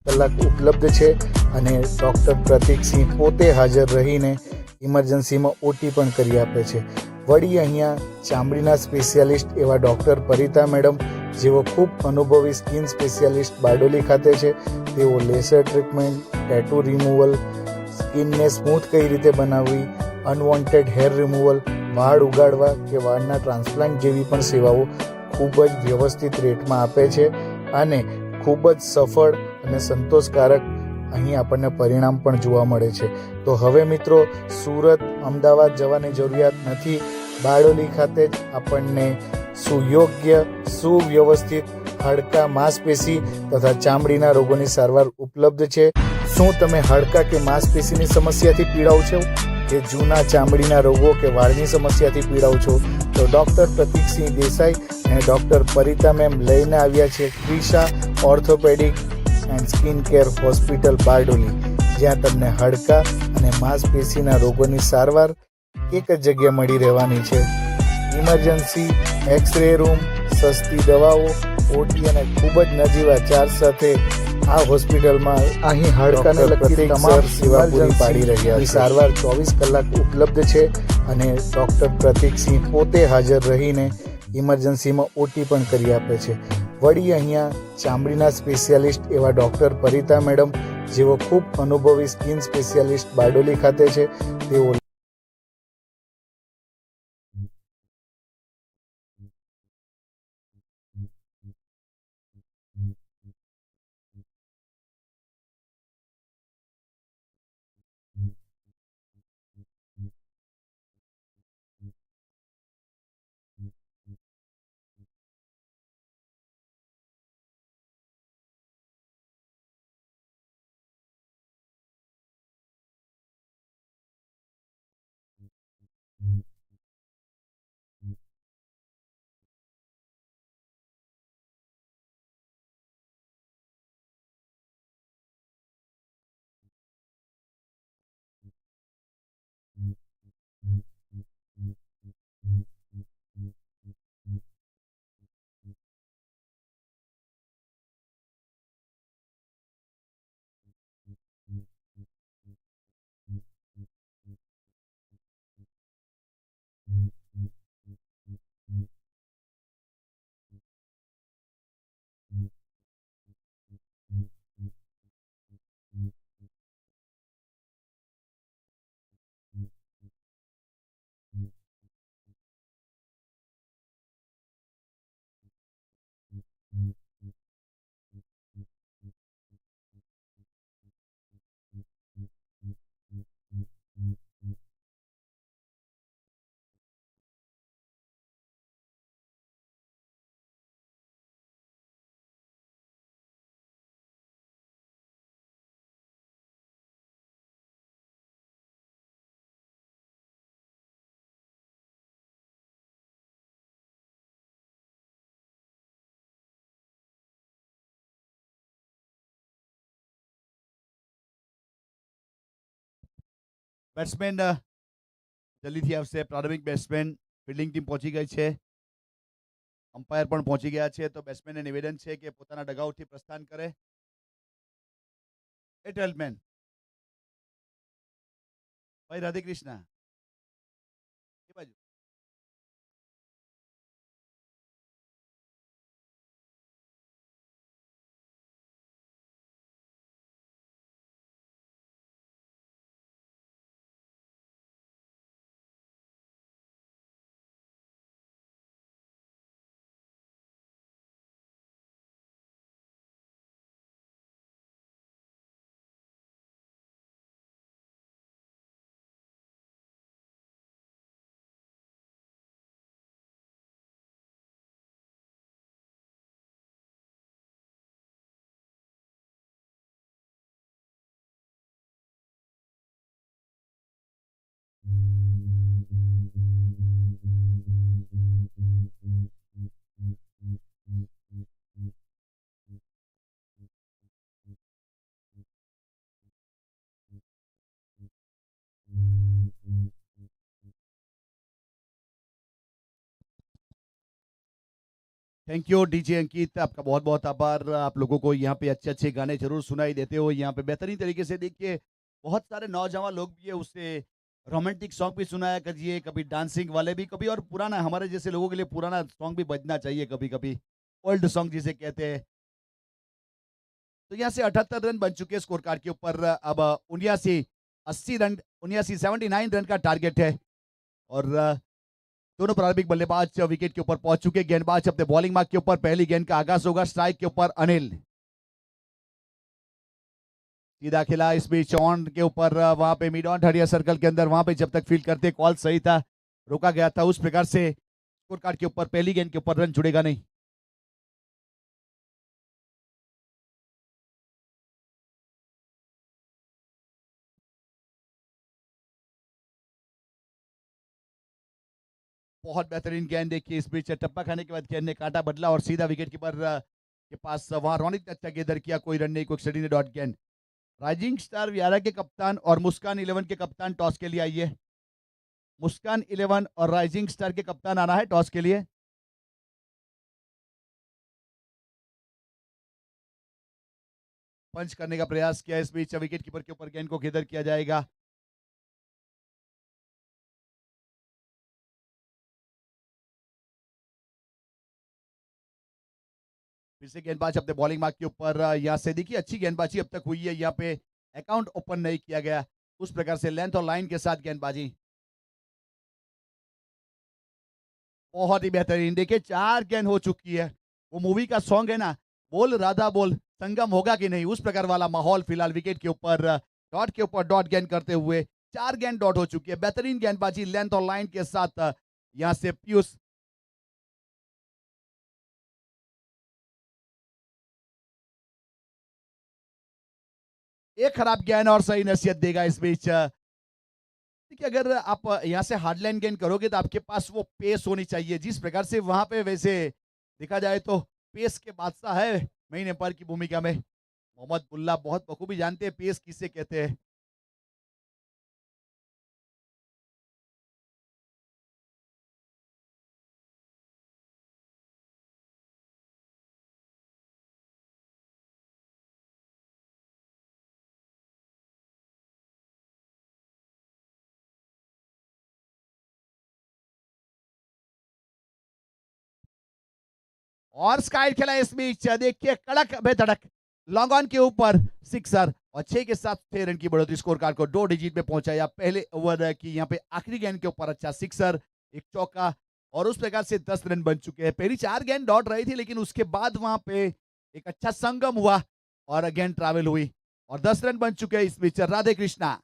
કલાક ઉપલબ્ધ છે અને ડૉક્ટર પ્રતીકસિંહ પોતે હાજર રહીને ઇમરજન્સીમાં ઓટી પણ કરી આપે છે. વળી અહીંયા ચામડીના સ્પેશિયાલિસ્ટ એવા ડૉક્ટર પરિતા મેડમ, જેઓ ખૂબ અનુભવી સ્કિન સ્પેશિયાલિસ્ટ બારડોલી ખાતે છે, તેઓ લેસર ટ્રીટમેન્ટ, ટેટુ રિમૂવલ, સ્કિનને સ્મૂથ કઈ રીતે બનાવવી, અનવોન્ટેડ હેર રિમૂવલ, વાળ ઉગાડવા કે વાળના ટ્રાન્સપ્લાન્ટ જેવી પણ સેવાઓ ખૂબ જ વ્યવસ્થિત રેટમાં આપે છે અને ખૂબ જ સફળ અને સંતોષકારક અહીં આપણને પરિણામ પણ જોવા મળે છે. તો હવે મિત્રો સુરત, અમદાવાદ જવાની જરૂરિયાત નથી. બારડોલી ખાતે જ આપણને સુયોગ્ય, સુવ્યવસ્થિત હાડકાં, માંસપેશી તથા ચામડીના રોગોની સારવાર ઉપલબ્ધ છે. શું તમે હાડકાં કે માંસપેશીની સમસ્યાથી પીડાઓ છો કે જૂના ચામડીના રોગો કે વાળની સમસ્યાથી પીડાઓ છો, તો ડૉક્ટર પ્રતીકસિંહ દેસાઈ અને ડૉક્ટર પરિતા મેમ લઈને આવ્યા છે Krisha orthopaedic and skin care hospital Bardoli, જ્યાં તમને હાડકાં અને માંસપેશીના રોગોની સારવાર એક જ જગ્યાએ મળી રહેવાની છે. ઇમરજન્સી, એક્સરે રૂમ, સસ્તી દવાઓ, ઓટી અને ખૂબ જ નજીવા ચાર્જ સાથે આ હોસ્પિટલમાં અહીં હાડકાને લગતી તમામ સેવા પૂરી પાડી રહ્યા છે. સારવાર 24 કલાક ઉપલબ્ધ છે અને ડૉક્ટર પ્રતીકસિંહ પોતે હાજર રહીને ઇમરજન્સીમાં ઓટી પણ કરી આપે છે. વળી અહીંયા ચામડીના સ્પેશિયાલિસ્ટ એવા ડૉક્ટર પરિતા મેડમ, જેઓ ખૂબ અનુભવી સ્કિન સ્પેશિયાલિસ્ટ બારડોલી ખાતે છે, તેઓ બેટ્સમેન જલ્દીથી આવશે. પ્રારંભિક બેટ્સમેન ફિલ્ડિંગ ટીમ પહોંચી ગઈ છે. અમ્પાયર પણ પહોંચી ગયા છે. તો બેટ્સમેનને નિવેદન છે કે પોતાના ડગઆઉટથી પ્રસ્થાન કરે. એ ટ્વેલ્થમેન ભાઈ રાધેકૃષ્ણ એ બાજુ. थैंक यू डीजे अंकित, आपका बहुत बहुत आभार. आप लोगों को यहाँ पे अच्छे अच्छे गाने जरूर सुनाई देते हो. यहाँ पे बेहतरीन तरीके से देखिए, बहुत सारे नौजवान लोग भी है, उससे रोमांटिक सॉन्ग भी सुनाया करिए, कभी डांसिंग वाले भी, कभी और पुराना हमारे जैसे लोगों के लिए पुराना सॉन्ग भी बजना चाहिए कभी कभी, ओल्ड सॉन्ग जिसे कहते हैं. तो यहाँ से 78 रन बन चुके हैं स्कोर कार्ड के ऊपर. अब 79 79 79 रन का टारगेट है. और दोनों प्रारंभिक बल्लेबाज विकेट के ऊपर पहुंच चुके. गेंदबाज अपने बॉलिंग मार्क के ऊपर. पहली गेंद का आगाज होगा. स्ट्राइक के ऊपर अनिल, सीधा खेला. इस बीच ऑन के ऊपर वहां पे मिड ऑन थर्ड सर्कल के अंदर, वहां पे जब तक फील्ड करते कॉल सही था, रोका गया था. उस प्रकार से स्कोर कार्ड के ऊपर पहली गेंद के ऊपर रन जुड़ेगा नहीं. बहुत बेहतरीन गेंद देखिए. इस बीच टप्पा खाने के बाद गेंद ने काटा बदला और सीधा विकेट कीपर के पास. वहां रोनित ने अच्छा गेंदर किया, कोई रन नहीं. कोई ने डॉट गेंद. राइजिंग स्टार वियारा के कप्तान और मुस्कान 11 के कप्तान टॉस के लिए आइए. मुस्कान 11 और राइजिंग स्टार के कप्तान आना है टॉस के लिए. पंच करने का प्रयास किया. इस बीच विकेट कीपर के ऊपर गेंद को गेंदर किया जाएगा. फिर से गेंदबाज अपने बॉलिंग मार्क के ऊपर. यहाँ से देखिए अच्छी गेंदबाजी अब तक हुई है. यहाँ पे अकाउंट ओपन नहीं किया गया. उस प्रकार से लेंथ और लाइन के साथ गेंदबाजी बहुत ही बेहतरीन. देखिए 4 गेंद हो चुकी है. वो मूवी का सॉन्ग है ना, बोल राधा बोल, संगम होगा कि नहीं, उस प्रकार वाला माहौल फिलहाल विकेट के ऊपर. डॉट के ऊपर डॉट गेंद करते हुए 4 गेंद डॉट हो चुकी है. बेहतरीन गेंदबाजी लेंथ और लाइन के साथ. यहाँ से पीयूष एक खराब गेंद और सही नसीहत देगा. इस बीच देखिए अगर आप यहाँ से हार्डलाइन गेंद करोगे तो आपके पास वो पेस होनी चाहिए. जिस प्रकार से वहां पे वैसे देखा जाए तो पेस के बादशाह है महीने पर की भूमिका में मोहम्मद बुल्ला. बहुत बखूबी जानते हैं पेस किसे कहते हैं. और स्काइड खेला. इस बीच देखिए कड़क बेधड़क लॉन्ग ऑन के ऊपर सिक्सर और 6 के साथ 6 रन की बढ़ोतरी स्कोर कार्ड को 2 डिजिट में पहुंचाया. पहले ओवर की यहाँ पे आखिरी गेंद के ऊपर अच्छा सिक्सर, एक चौका और उस प्रकार से 10 रन बन चुके हैं. पहली 4 गेंद डॉट रही थी लेकिन उसके बाद वहां पे एक अच्छा संगम हुआ और गेंद ट्रैवल हुई और 10 रन बन चुके हैं. इस बीच राधे कृष्णा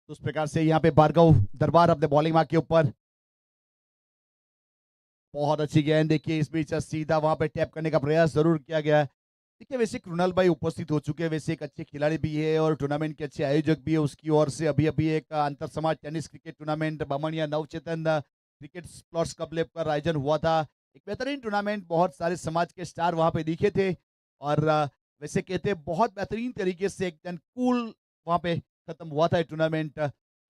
तो उस प्रकार से यहाँ पे भार्गव दरबार अपने बॉलिंग मार्क के ऊपर, बहुत अच्छी गेंद देखिए, इस बीच सीधा वहां पे टैप करने का प्रयास जरूर किया गया है। देखिए वैसे कृणाल भाई उपस्थित हो चुके हैं, वैसे एक अच्छे खिलाड़ी भी है और टूर्नामेंट के अच्छे आयोजक भी है। उसकी ओर से अभी अभी एक अंतर समाज tennis cricket tournament Bamaniya Navchetan cricket sports club लेब का आयोजन हुआ था। एक बेहतरीन टूर्नामेंट, बहुत सारे समाज के स्टार वहां पे दिखे थे और वैसे कहते हैं बहुत बेहतरीन तरीके से एकदम कूल वहां पे खत्म हुआ था टूर्नामेंट।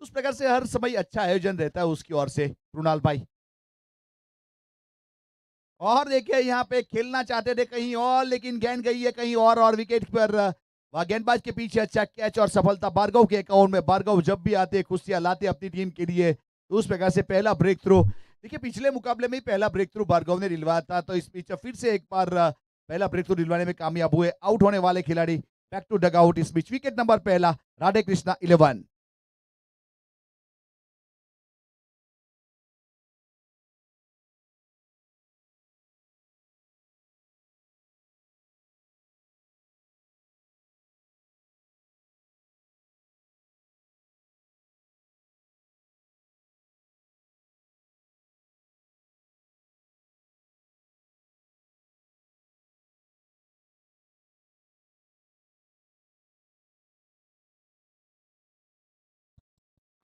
उस प्रकार से हर समय अच्छा आयोजन रहता है उसकी ओर से कृणाल भाई। और देखिए यहाँ पे खेलना चाहते थे कहीं और, लेकिन गेंद गई है कहीं और विकेट पर वह गेंदबाज के पीछे अच्छा कैच और सफलता भार्गव के अकाउंट में। भार्गव जब भी आते खुशियां लाते अपनी टीम के लिए, तो उस प्रकार से पहला ब्रेक थ्रू, देखिए पिछले मुकाबले में ही पहला ब्रेक थ्रू भार्गव ने दिलवाया था, तो इस बीच फिर से एक बार पहला ब्रेक थ्रू दिलवाने में कामयाब हुए। आउट होने वाले खिलाड़ी बैक टू डग आउट। इस बीच विकेट नंबर पहला राधे कृष्णा 11।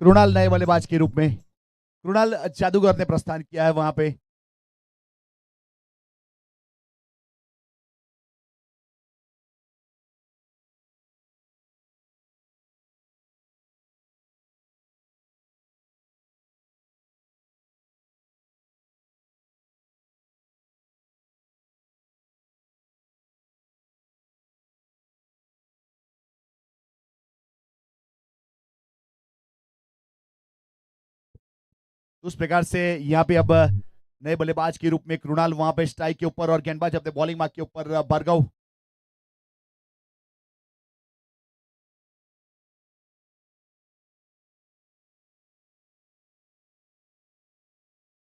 कृणाल नए बल्लेबाज के रूप में, कृणाल जादूगर ने प्रस्थान किया है वहां पे। उस प्रकार से यहाँ पे अब नए बल्लेबाज के रूप में कृणाल वहां पे स्ट्राइक के ऊपर और गेंदबाज अपने बॉलिंग मार्क के ऊपर भार्गव।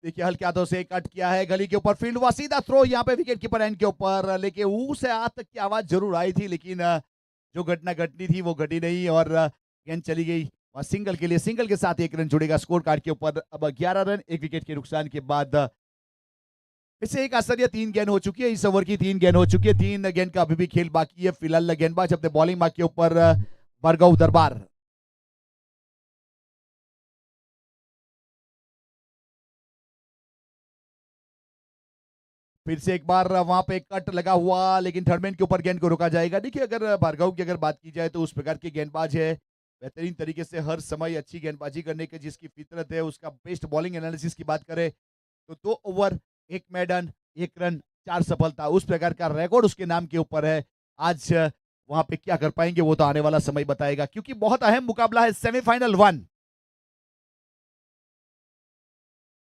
देखिए हल्के हाथों से कट किया है गली के ऊपर, फील्ड हुआ सीधा थ्रो यहाँ पे विकेट कीपर एंड के ऊपर, लेकिन ऊ से हाथ तक की आवाज जरूर आई थी, लेकिन जो घटना घटनी थी वो घटी नहीं और गेंद चली गई और सिंगल के लिए, सिंगल के साथ एक रन जुड़ेगा स्कोर कार्ड के ऊपर। अब 11 रन एक विकेट के नुकसान के बाद इसे एक आश्चर्य 3 गेंद हो चुकी है, इस ओवर की 3 गेंद हो चुकी है, 3 गेंद का अभी भी खेल बाकी है। फिलहाल गेंदबाज अपने बॉलिंग मार्क के ऊपर भार्गव दरबार। फिर से एक बार वहां पे कट लगा हुआ, लेकिन थर्डमैन के ऊपर गेंद को रोका जाएगा। देखिए अगर भार्गव की अगर बात की जाए तो उस प्रकार के गेंदबाज है, बेहतरीन तरीके से हर समय अच्छी गेंदबाजी करने की जिसकी फितरत है, उसका बेस्ट बॉलिंग एनालिसिस की बात करें तो 2 ओवर 1 मैडन 1 रन 4 सफलता, उस प्रकार का रिकॉर्ड उसके नाम के ऊपर है। आज वहां पे क्या कर पाएंगे वो तो आने वाला समय बताएगा, क्योंकि बहुत अहम मुकाबला है सेमीफाइनल 1।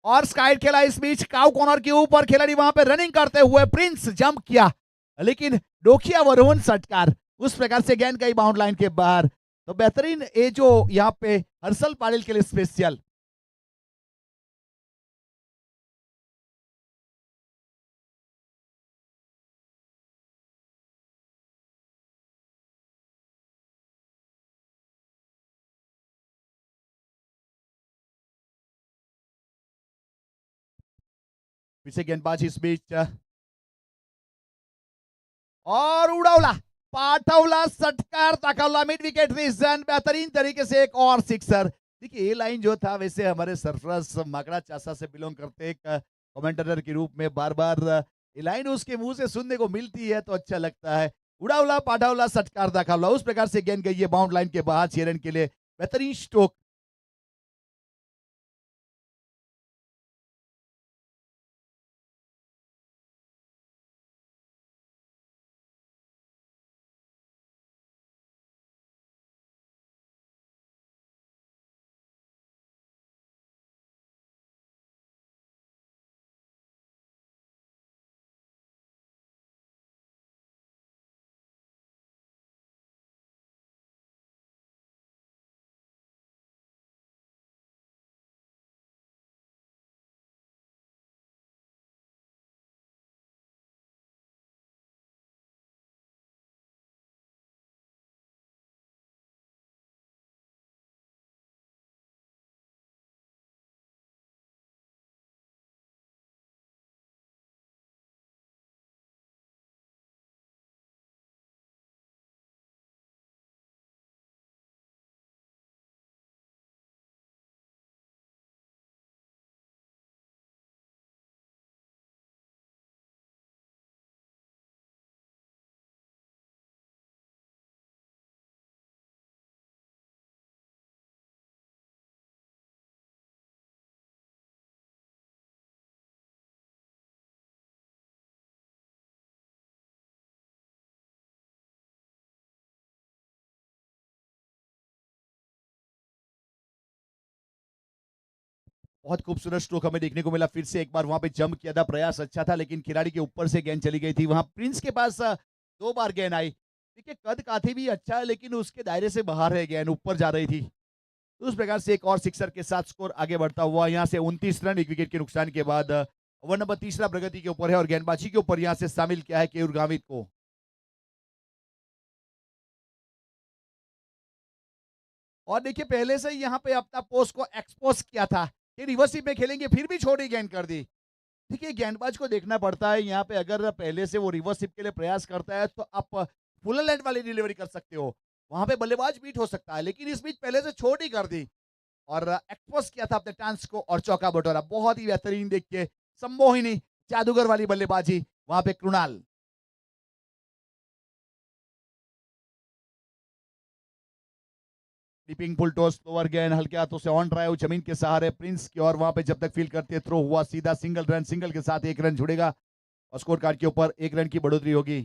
और स्काइड खेला, इस बीच काउ कॉर्नर के ऊपर खिलाड़ी वहां पे रनिंग करते हुए प्रिंस जंप किया, लेकिन डोखिया वरुण सटकार, उस प्रकार से गेंद गई बाउंड लाइन के बाहर। तो बेहतरीन ये जो यहाँ पे हर्षल पाटिल के लिए स्पेशल। पीछे गेंदबाज इस बीच और उड़ावला, पाठवला षटकार दाखवला मिड विकेट रीजन, बेहतरीन तरीके से एक और सिक्सर। देखिए ये लाइन जो था, वैसे हमारे सरफराज माकड़ा चासा से बिलोंग करते एक कमेंटेटर के रूप में बार बार ये लाइन उसके मुंह से सुनने को मिलती है तो अच्छा लगता है। उड़ावला पाठावला षटकार दाखवला, उस प्रकार से गेंद गई है बाउंड लाइन के बाहर 6 रन के लिए। बेहतरीन स्ट्रोक बहुत खूबसूरत स्ट्रोक हमें देखने को मिला। फिर से एक बार वहां पे जंप किया था, प्रयास अच्छा था, लेकिन खिलाड़ी के ऊपर से गेंद चली गई थी। वहां प्रिंस के पास 2 बार गेंद आई। देखिए कद काठी भी अच्छा है, लेकिन उसके दायरे से बाहर है, गेंद ऊपर जा रही थी। तो उस प्रकार से एक और सिक्सर के साथ स्कोर आगे बढ़ता हुआ यहाँ से 29 रन 1 विकेट के नुकसान के बाद ओवर नंबर तीसरा प्रगति के ऊपर है और गेंदबाजी के ऊपर यहाँ से शामिल किया है केयूर गावित को। और देखिए पहले से ही यहाँ पे अपना पोस्ट को एक्सपोज किया था कि रिवर्सिव में खेलेंगे, फिर भी छोटी गेंद कर दी। देखिए गेंदबाज को देखना पड़ता है यहाँ पे, अगर पहले से वो रिवर्सिव के लिए प्रयास करता है तो आप फुल लेंथ वाली डिलीवरी कर सकते हो, वहां पे बल्लेबाज बीट हो सकता है, लेकिन इस बीच पहले से छोटी कर दी और एक्सपोज किया था अपने चांस को और चौका बटोरा। बहुत ही बेहतरीन देखिए सम्मोहिनी जादूगर वाली बल्लेबाजी वहां पे Krunal. Sleeping full toss lower गेंद हल्के हाथों से ऑन ड्राइव जमीन के सहारे प्रिंस की और वहां पे जब तक फील करते थ्रो हुआ सीधा सिंगल रन, सिंगल के साथ 1 रन जुड़ेगा और स्कोर कार्ड के ऊपर 1 रन की बढ़ोतरी होगी।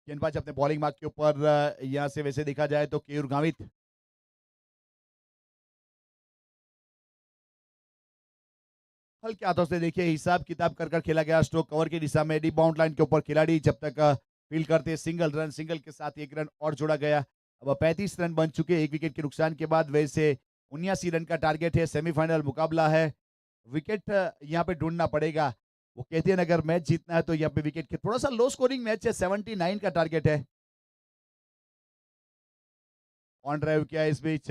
गेंदबाज अपने बॉलिंग मार्क के ऊपर यहां से वैसे देखा जाए तो केयूर गावित हल्के हाथों से देखिए हिसाब किताब कर कर खेला गया स्ट्रोक कवर की दिशा में डी बाउंड लाइन के ऊपर खिलाड़ी जब तक फील करते सिंगल रन, सिंगल के साथ 1 रन और जोड़ा गया। अब 35 रन बन चुके 1 विकेट के नुकसान के बाद। वैसे 79 रन का टारगेट है, सेमीफाइनल मुकाबला है, विकेट यहाँ पे ढूंढना पड़ेगा। वो कहते हैं अगर मैच जीतना है तो यहाँ पे विकेट के थोड़ा सा लो स्कोरिंग मैच है, 79 का टारगेट है। ऑन ड्राइव किया इस बीच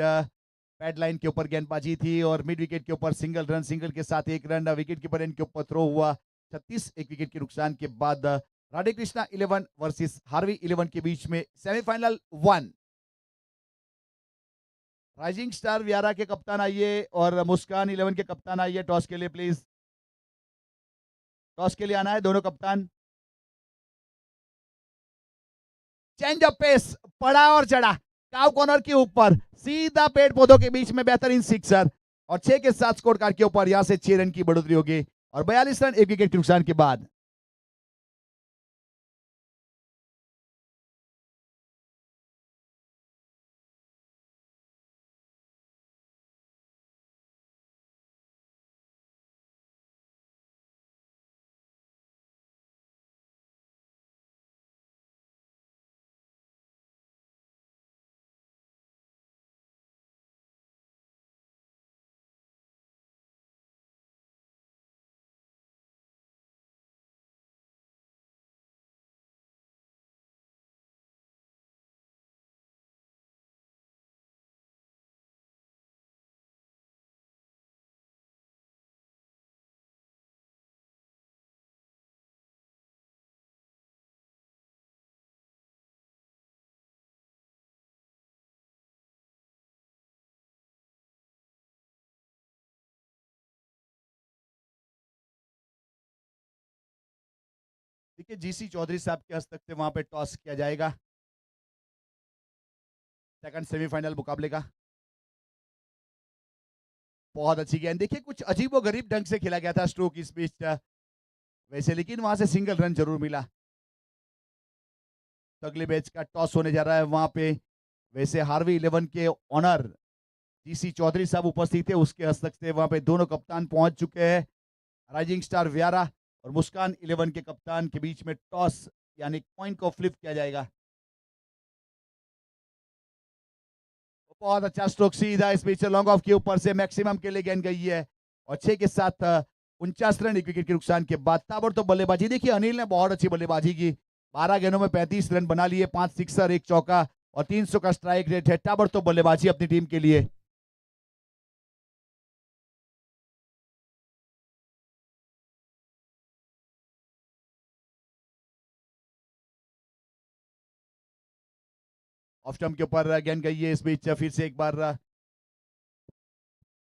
पैड लाइन के ऊपर गेंदबाजी थी और मिड विकेट के ऊपर सिंगल रन, सिंगल के साथ 1 रन विकेट कीपर एंड के ऊपर थ्रो हुआ 36 1 विकेट के नुकसान के बाद। राधे कृष्णा 11 वर्सेस हार्वी 11 के बीच में सेमीफाइनल 1। राइजिंग स्टार वियारा के कप्तान आइए और मुस्कान 11 के कप्तान आइए टॉस के लिए प्लीज। टॉस के लिए आना है दोनों कप्तान। चेंज ऑफ पेस पड़ा और चढ़ा काव कॉर्नर के ऊपर सीधा पेड़ पौधों के बीच में बेहतरीन सिक्सर और 6 के साथ स्कोर कार्ड के ऊपर यहां से 6 रन की बढ़ोतरी होगी और 42 रन 1 विकेट के नुकसान के बाद। देखिए जीसी चौधरी साहब के हस्तक से वहां पे टॉस किया जाएगा सेकंड सेमीफाइनल मुकाबले का। बहुत अच्छी गेंद देखिए कुछ अजीबो गरीब ढंग से खेला गया था स्ट्रोक इस बीच वैसे, लेकिन वहां से सिंगल रन जरूर मिला। तो अगले मैच का टॉस होने जा रहा है वहां पे। वैसे हार्वी 11 के ऑनर जीसी चौधरी साहब उपस्थित थे, उसके हस्तक से वहां पे दोनों कप्तान पहुंच चुके हैं। राइजिंग स्टार व्यारा और मुस्कान 11 के कप्तान के बीच में टॉस यानी कॉइन को फ्लिप किया जाएगा। बहुत अच्छा स्ट्रोक सीधा इस बीच लॉन्ग ऑफ के ऊपर से मैक्सिमम के लिए गेंद गई है और 6 के साथ 49 रन 1 विकेट के नुकसान के बाद। ताबड़तोड़ बल्लेबाजी देखिए अनिल ने बहुत अच्छी बल्लेबाजी की, 12 गेंदों में 35 रन बना लिए, 5 सिक्सर 1 चौका और 300 का स्ट्राइक रेट है। ताबड़तोड़ बल्लेबाजी अपनी टीम के लिए। ऑफ स्टंप के ऊपर गेंद गई है इस बीच फिर से एक बार।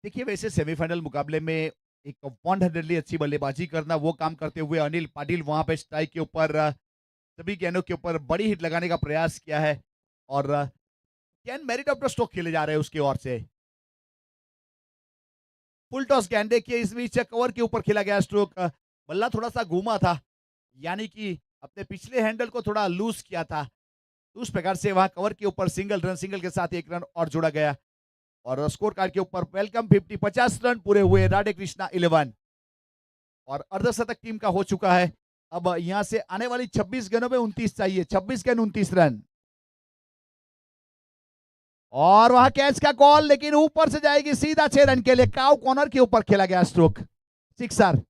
देखिए वैसे सेमीफाइनल मुकाबले में एक 100 अच्छी बल्लेबाजी करना, वो काम करते हुए अनिल पाटिल वहां पे स्ट्राइक के ऊपर सभी गेंदों के ऊपर बड़ी हिट लगाने का प्रयास किया है और गेंद मेरिट ऑफ द स्ट्रोक खेले जा रहे हैं उसकी ओर से। फुल टॉस गेंद देखिए इस बीच कवर के ऊपर खेला गया स्ट्रोक, बल्ला थोड़ा सा घूमा था, यानी कि अपने पिछले हैंडल को थोड़ा लूज किया था। तो उस प्रकार से वहां कवर के ऊपर सिंगल रन, सिंगल के साथ एक रन और जोड़ा गया और स्कोर कार्ड के ऊपर वेलकम 50 रन पूरे हुए राधे कृष्णा 11 और अर्धशतक टीम का हो चुका है। अब यहां से आने वाली 26 गेंदों में 29 चाहिए, 26 गेंद 29 रन और वहां कैच का कॉल, लेकिन ऊपर से जाएगी सीधा 6 रन के लिए। काउ कॉर्नर के ऊपर खेला गया स्ट्रोक, सिक्सर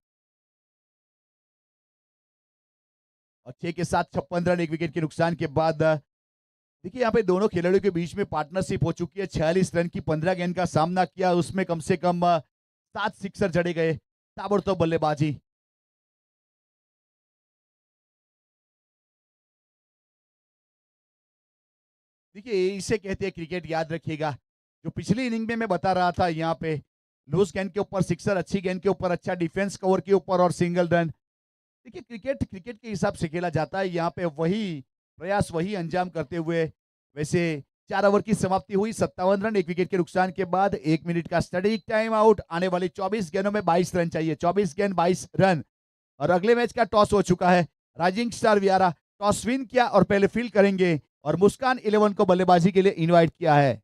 और 6 के साथ 56 रन, एक विकेट के नुकसान के बाद। देखिए यहाँ पे दोनों खिलाड़ियों के बीच में पार्टनरशिप हो चुकी है। 46 रन की 15 गेंद का सामना किया, उसमें कम से कम 7 सिक्सर जड़े गए। ताबड़तोड़ बल्लेबाजी। देखिए इसे कहते हैं क्रिकेट, याद रखिएगा। जो पिछली इनिंग में मैं बता रहा था, यहाँ पे लूज गेंद के ऊपर सिक्सर, अच्छी गेंद के ऊपर अच्छा डिफेंस, कवर के ऊपर और सिंगल रन। देखिए क्रिकेट क्रिकेट के हिसाब से खेला जाता है। यहाँ पे वही प्रयास, वही अंजाम करते हुए वैसे 4 ओवर की समाप्ति हुई, 57 रन, एक विकेट के नुकसान के बाद। 1 मिनट का स्टडी टाइम आउट। आने वाली 24 गेंदों में 22 रन चाहिए, 24 गेंद 22 रन और अगले मैच का टॉस हो चुका है। राइजिंग स्टार वियारा टॉस विन किया और पहले फील्ड करेंगे और मुस्कान 11 को बल्लेबाजी के लिए इनवाइट किया है।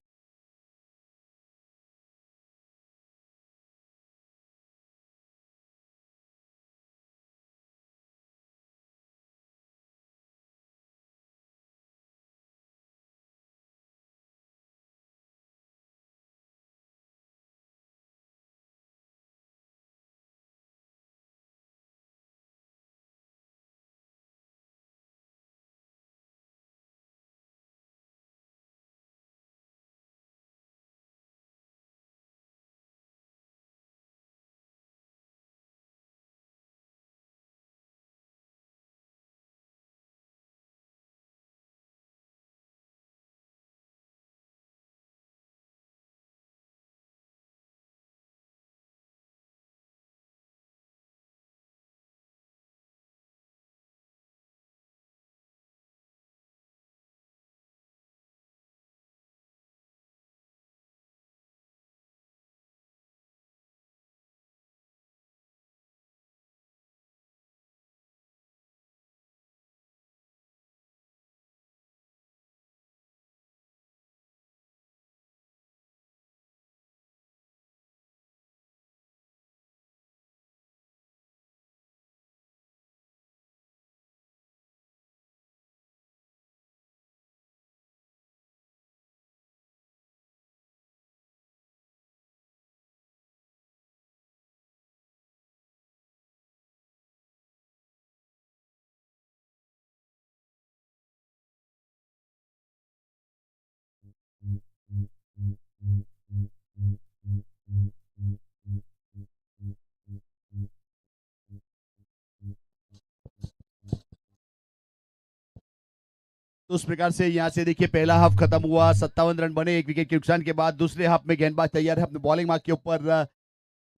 तो उस प्रकार से यहाँ से देखिए पहला हाफ खत्म हुआ, 57 रन बने, एक विकेट के नुकसान के बाद। दूसरे हाफ में गेंदबाज तैयार है अपने बॉलिंग मार्क के ऊपर।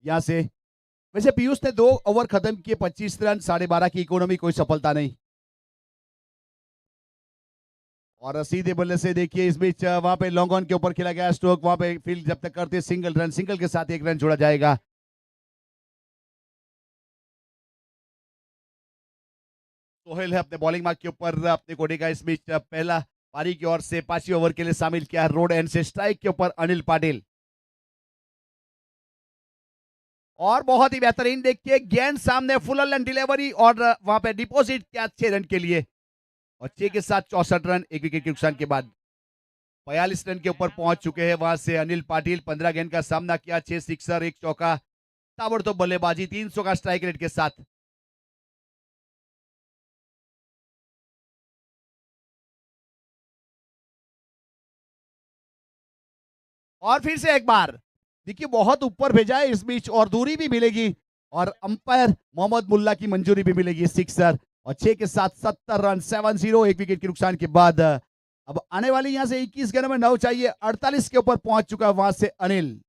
यहाँ से वैसे पीयूष ने 2 ओवर खत्म किए, 25 रन, 12.5 की इकोनॉमी, कोई सफलता नहीं। और सीधे बल्ले से देखिए इस बीच वहां पे लॉन्ग ऑन के ऊपर खेला गया स्ट्रोक, वहां पे फील्ड जब तक करते सिंगल रन, सिंगल के साथ 1 रन जोड़ा जाएगा। सोहेल है अपने बॉलिंग मार्क के ऊपर, अपने कोटे का इस बीच पहला पारी की ओर से 5वें ओवर के लिए शामिल किया रोड एंड से। स्ट्राइक के ऊपर अनिल पाटिल और बहुत ही बेहतरीन देखिए गेंद सामने, फुल एंड डिलीवरी और वहां पे डिपॉजिट किया 6 रन के लिए और 6 के साथ 64 रन, एक विकेट के नुकसान के बाद। 42 रन के ऊपर पहुंच चुके हैं वहां से अनिल पाटिल। 15 गेंद का सामना किया, 6 सिक्सर, 1 चौका, ताबड़तोड़ बल्लेबाजी, 300 का स्ट्राइक रेट के साथ। और फिर से एक बार देखिए बहुत ऊपर भेजा है इस बीच और दूरी भी मिलेगी और अंपायर मोहम्मद मुल्ला की मंजूरी भी मिलेगी, सिक्सर और 6 के साथ 70 रन, 7-0, एक विकेट के नुकसान के बाद। अब आने वाली यहां से 21 गेंदों में 9 चाहिए, 48 के ऊपर पहुंच चुका है वहां से अनिल।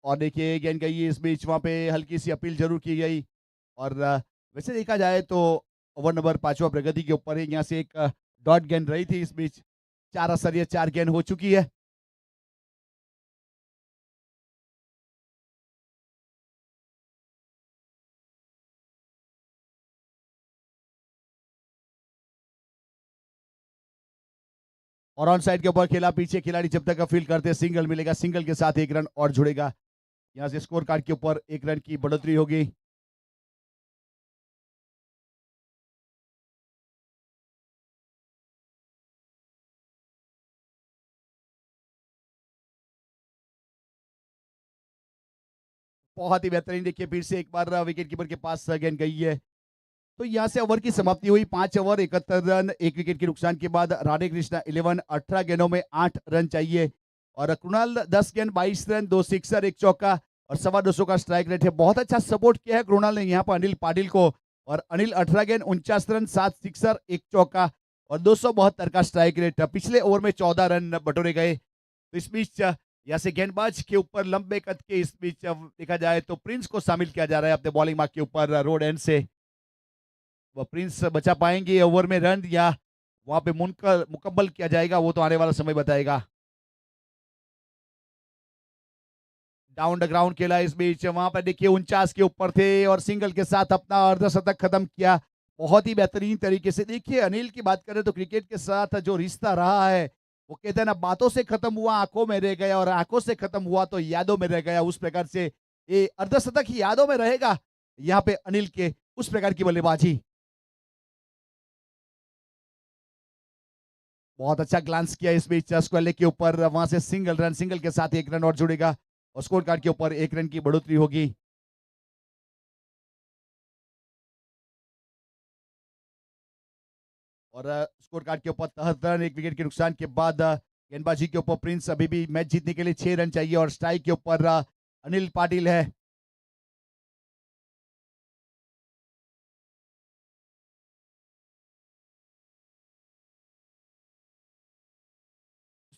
और देखिए गेंद गई इस बीच, वहाँ पे हल्की सी अपील जरूर की गई। और वैसे देखा जाए तो ओवर नंबर 5वां प्रगति के ऊपर ही यहाँ से एक डॉट गेंद रही थी। इस बीच 4 असरिया 4 गेंद हो चुकी है। और ऑन साइड के ऊपर खेला, पीछे खिलाड़ी जब तक फील्ड करते सिंगल मिलेगा, सिंगल के साथ 1 रन और जुड़ेगा। यहाँ से स्कोर कार्ड के ऊपर 1 रन की बढ़ोतरी होगी। बहुत ही बेहतरीन, देखिए फिर से एक बार विकेट कीपर के पास गेंद गई है। तो यहाँ से ओवर की समाप्ति हुई। 5 ओवर 71 रन, 1 विकेट के नुकसान के बाद राधे कृष्णा 11, 18 गेंदों में 8 रन चाहिए। और कृणाल 10 गेंद 22 रन, 2 सिक्सर 1 चौका और 225 का स्ट्राइक रेट है। बहुत अच्छा सपोर्ट किया है कृणाल ने यहाँ पर अनिल पाटिल को। और अनिल 18 गेंद 49 रन, 7 सिक्सर 1 चौका और 272 का स्ट्राइक रेट। पिछले ओवर में 14 रन बटोरे गए। तो इस बीच यहाँ से गेंदबाज के ऊपर लंबे कद के, इस बीच देखा जाए तो प्रिंस को शामिल किया जा रहा है अपने बॉलिंग मार्क के ऊपर रोड एंड से। वह प्रिंस बचा पाएंगे ओवर में रन या वहां पे मुकम्मल किया जाएगा, वो तो आने वाला समय बताएगा। डाउन द ग्राउंड खेला इस बीच, वहां पर देखिए 49 के ऊपर थे और सिंगल के साथ अपना अर्धशतक खत्म किया बहुत ही बेहतरीन तरीके से। देखिए अनिल की बात करें तो क्रिकेट के साथ जो रिश्ता रहा है, वो कहते हैं ना, बातों से खत्म हुआ आंखों में रह गया और आंखों से खत्म हुआ तो यादों में रह गया। उस प्रकार से ये अर्धशतक ही यादों में रहेगा यहाँ पे अनिल के, उस प्रकार की बल्लेबाजी। बहुत अच्छा ग्लांस किया इस बीच स्क्वायर लेग के ऊपर, वहां से सिंगल रन, सिंगल के साथ 1 रन और जुड़ेगा और स्कोर कार्ड के ऊपर 1 रन की बढ़ोतरी होगी। और स्कोर कार्ड के ऊपर 73 रन, 1 विकेट के नुकसान के बाद गेंदबाजी के ऊपर प्रिंस, अभी भी मैच जीतने के लिए 6 रन चाहिए और स्ट्राइक के ऊपर अनिल पाटिल है।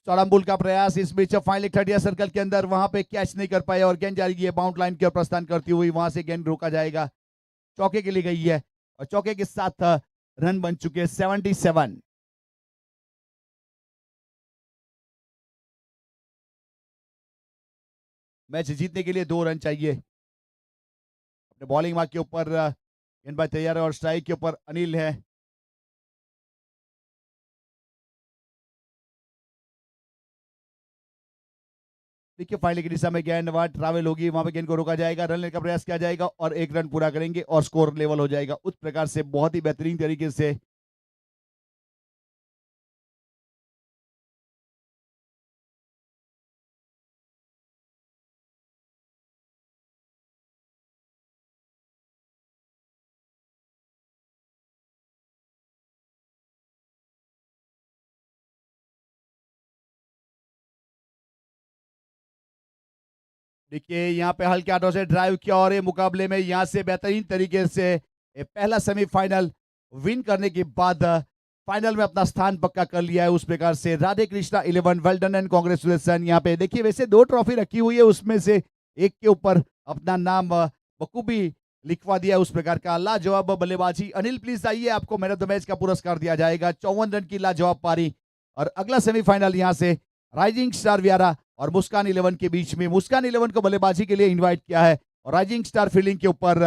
चौड़म्बुल का प्रयास इस बीच फाइनल 30 सर्कल के अंदर, वहां पे कैच नहीं कर पाए और गेंद जा रही है बाउंड लाइन की ओर प्रस्थान करती हुई, वहां से गेंद रोका जाएगा। चौके के लिए गई है और चौके के साथ रन बन चुके 77। मैच जीतने के लिए 2 रन चाहिए। अपने बॉलिंग मार्क के ऊपर गेंदबाज तैयार है और स्ट्राइक के ऊपर अनिल है। देखिए फाइनल की दिशा में गेंद वहां ट्रैवल होगी, वहां पे गेंद को रोका जाएगा, रन लेने का प्रयास किया जाएगा और 1 रन पूरा करेंगे और स्कोर लेवल हो जाएगा। उस प्रकार से बहुत ही बेहतरीन तरीके से देखिए यहाँ पे हल्के हाथों से ड्राइव किया और ये मुकाबले में यहाँ से बेहतरीन तरीके से पहला सेमीफाइनल विन करने के बाद फाइनल में अपना स्थान पक्का कर लिया है। उस प्रकार से Radhe Krishna 11 well done and congratulation. यहाँ पे देखिए वैसे 2 ट्रॉफी रखी हुई है, उसमें से एक के ऊपर अपना नाम बखूबी लिखवा दिया। उस प्रकार का लाजवाब बल्लेबाजी। अनिल प्लीज आइए, आपको मैन ऑफ द मैच का पुरस्कार दिया जाएगा। 54 रन की लाजवाब पारी और अगला सेमीफाइनल यहाँ से राइजिंग स्टार व्यारा और मुस्कान 11 के बीच में। मुस्कान 11 को बल्लेबाजी के लिए इनवाइट किया है और राइजिंग स्टार फील्डिंग के ऊपर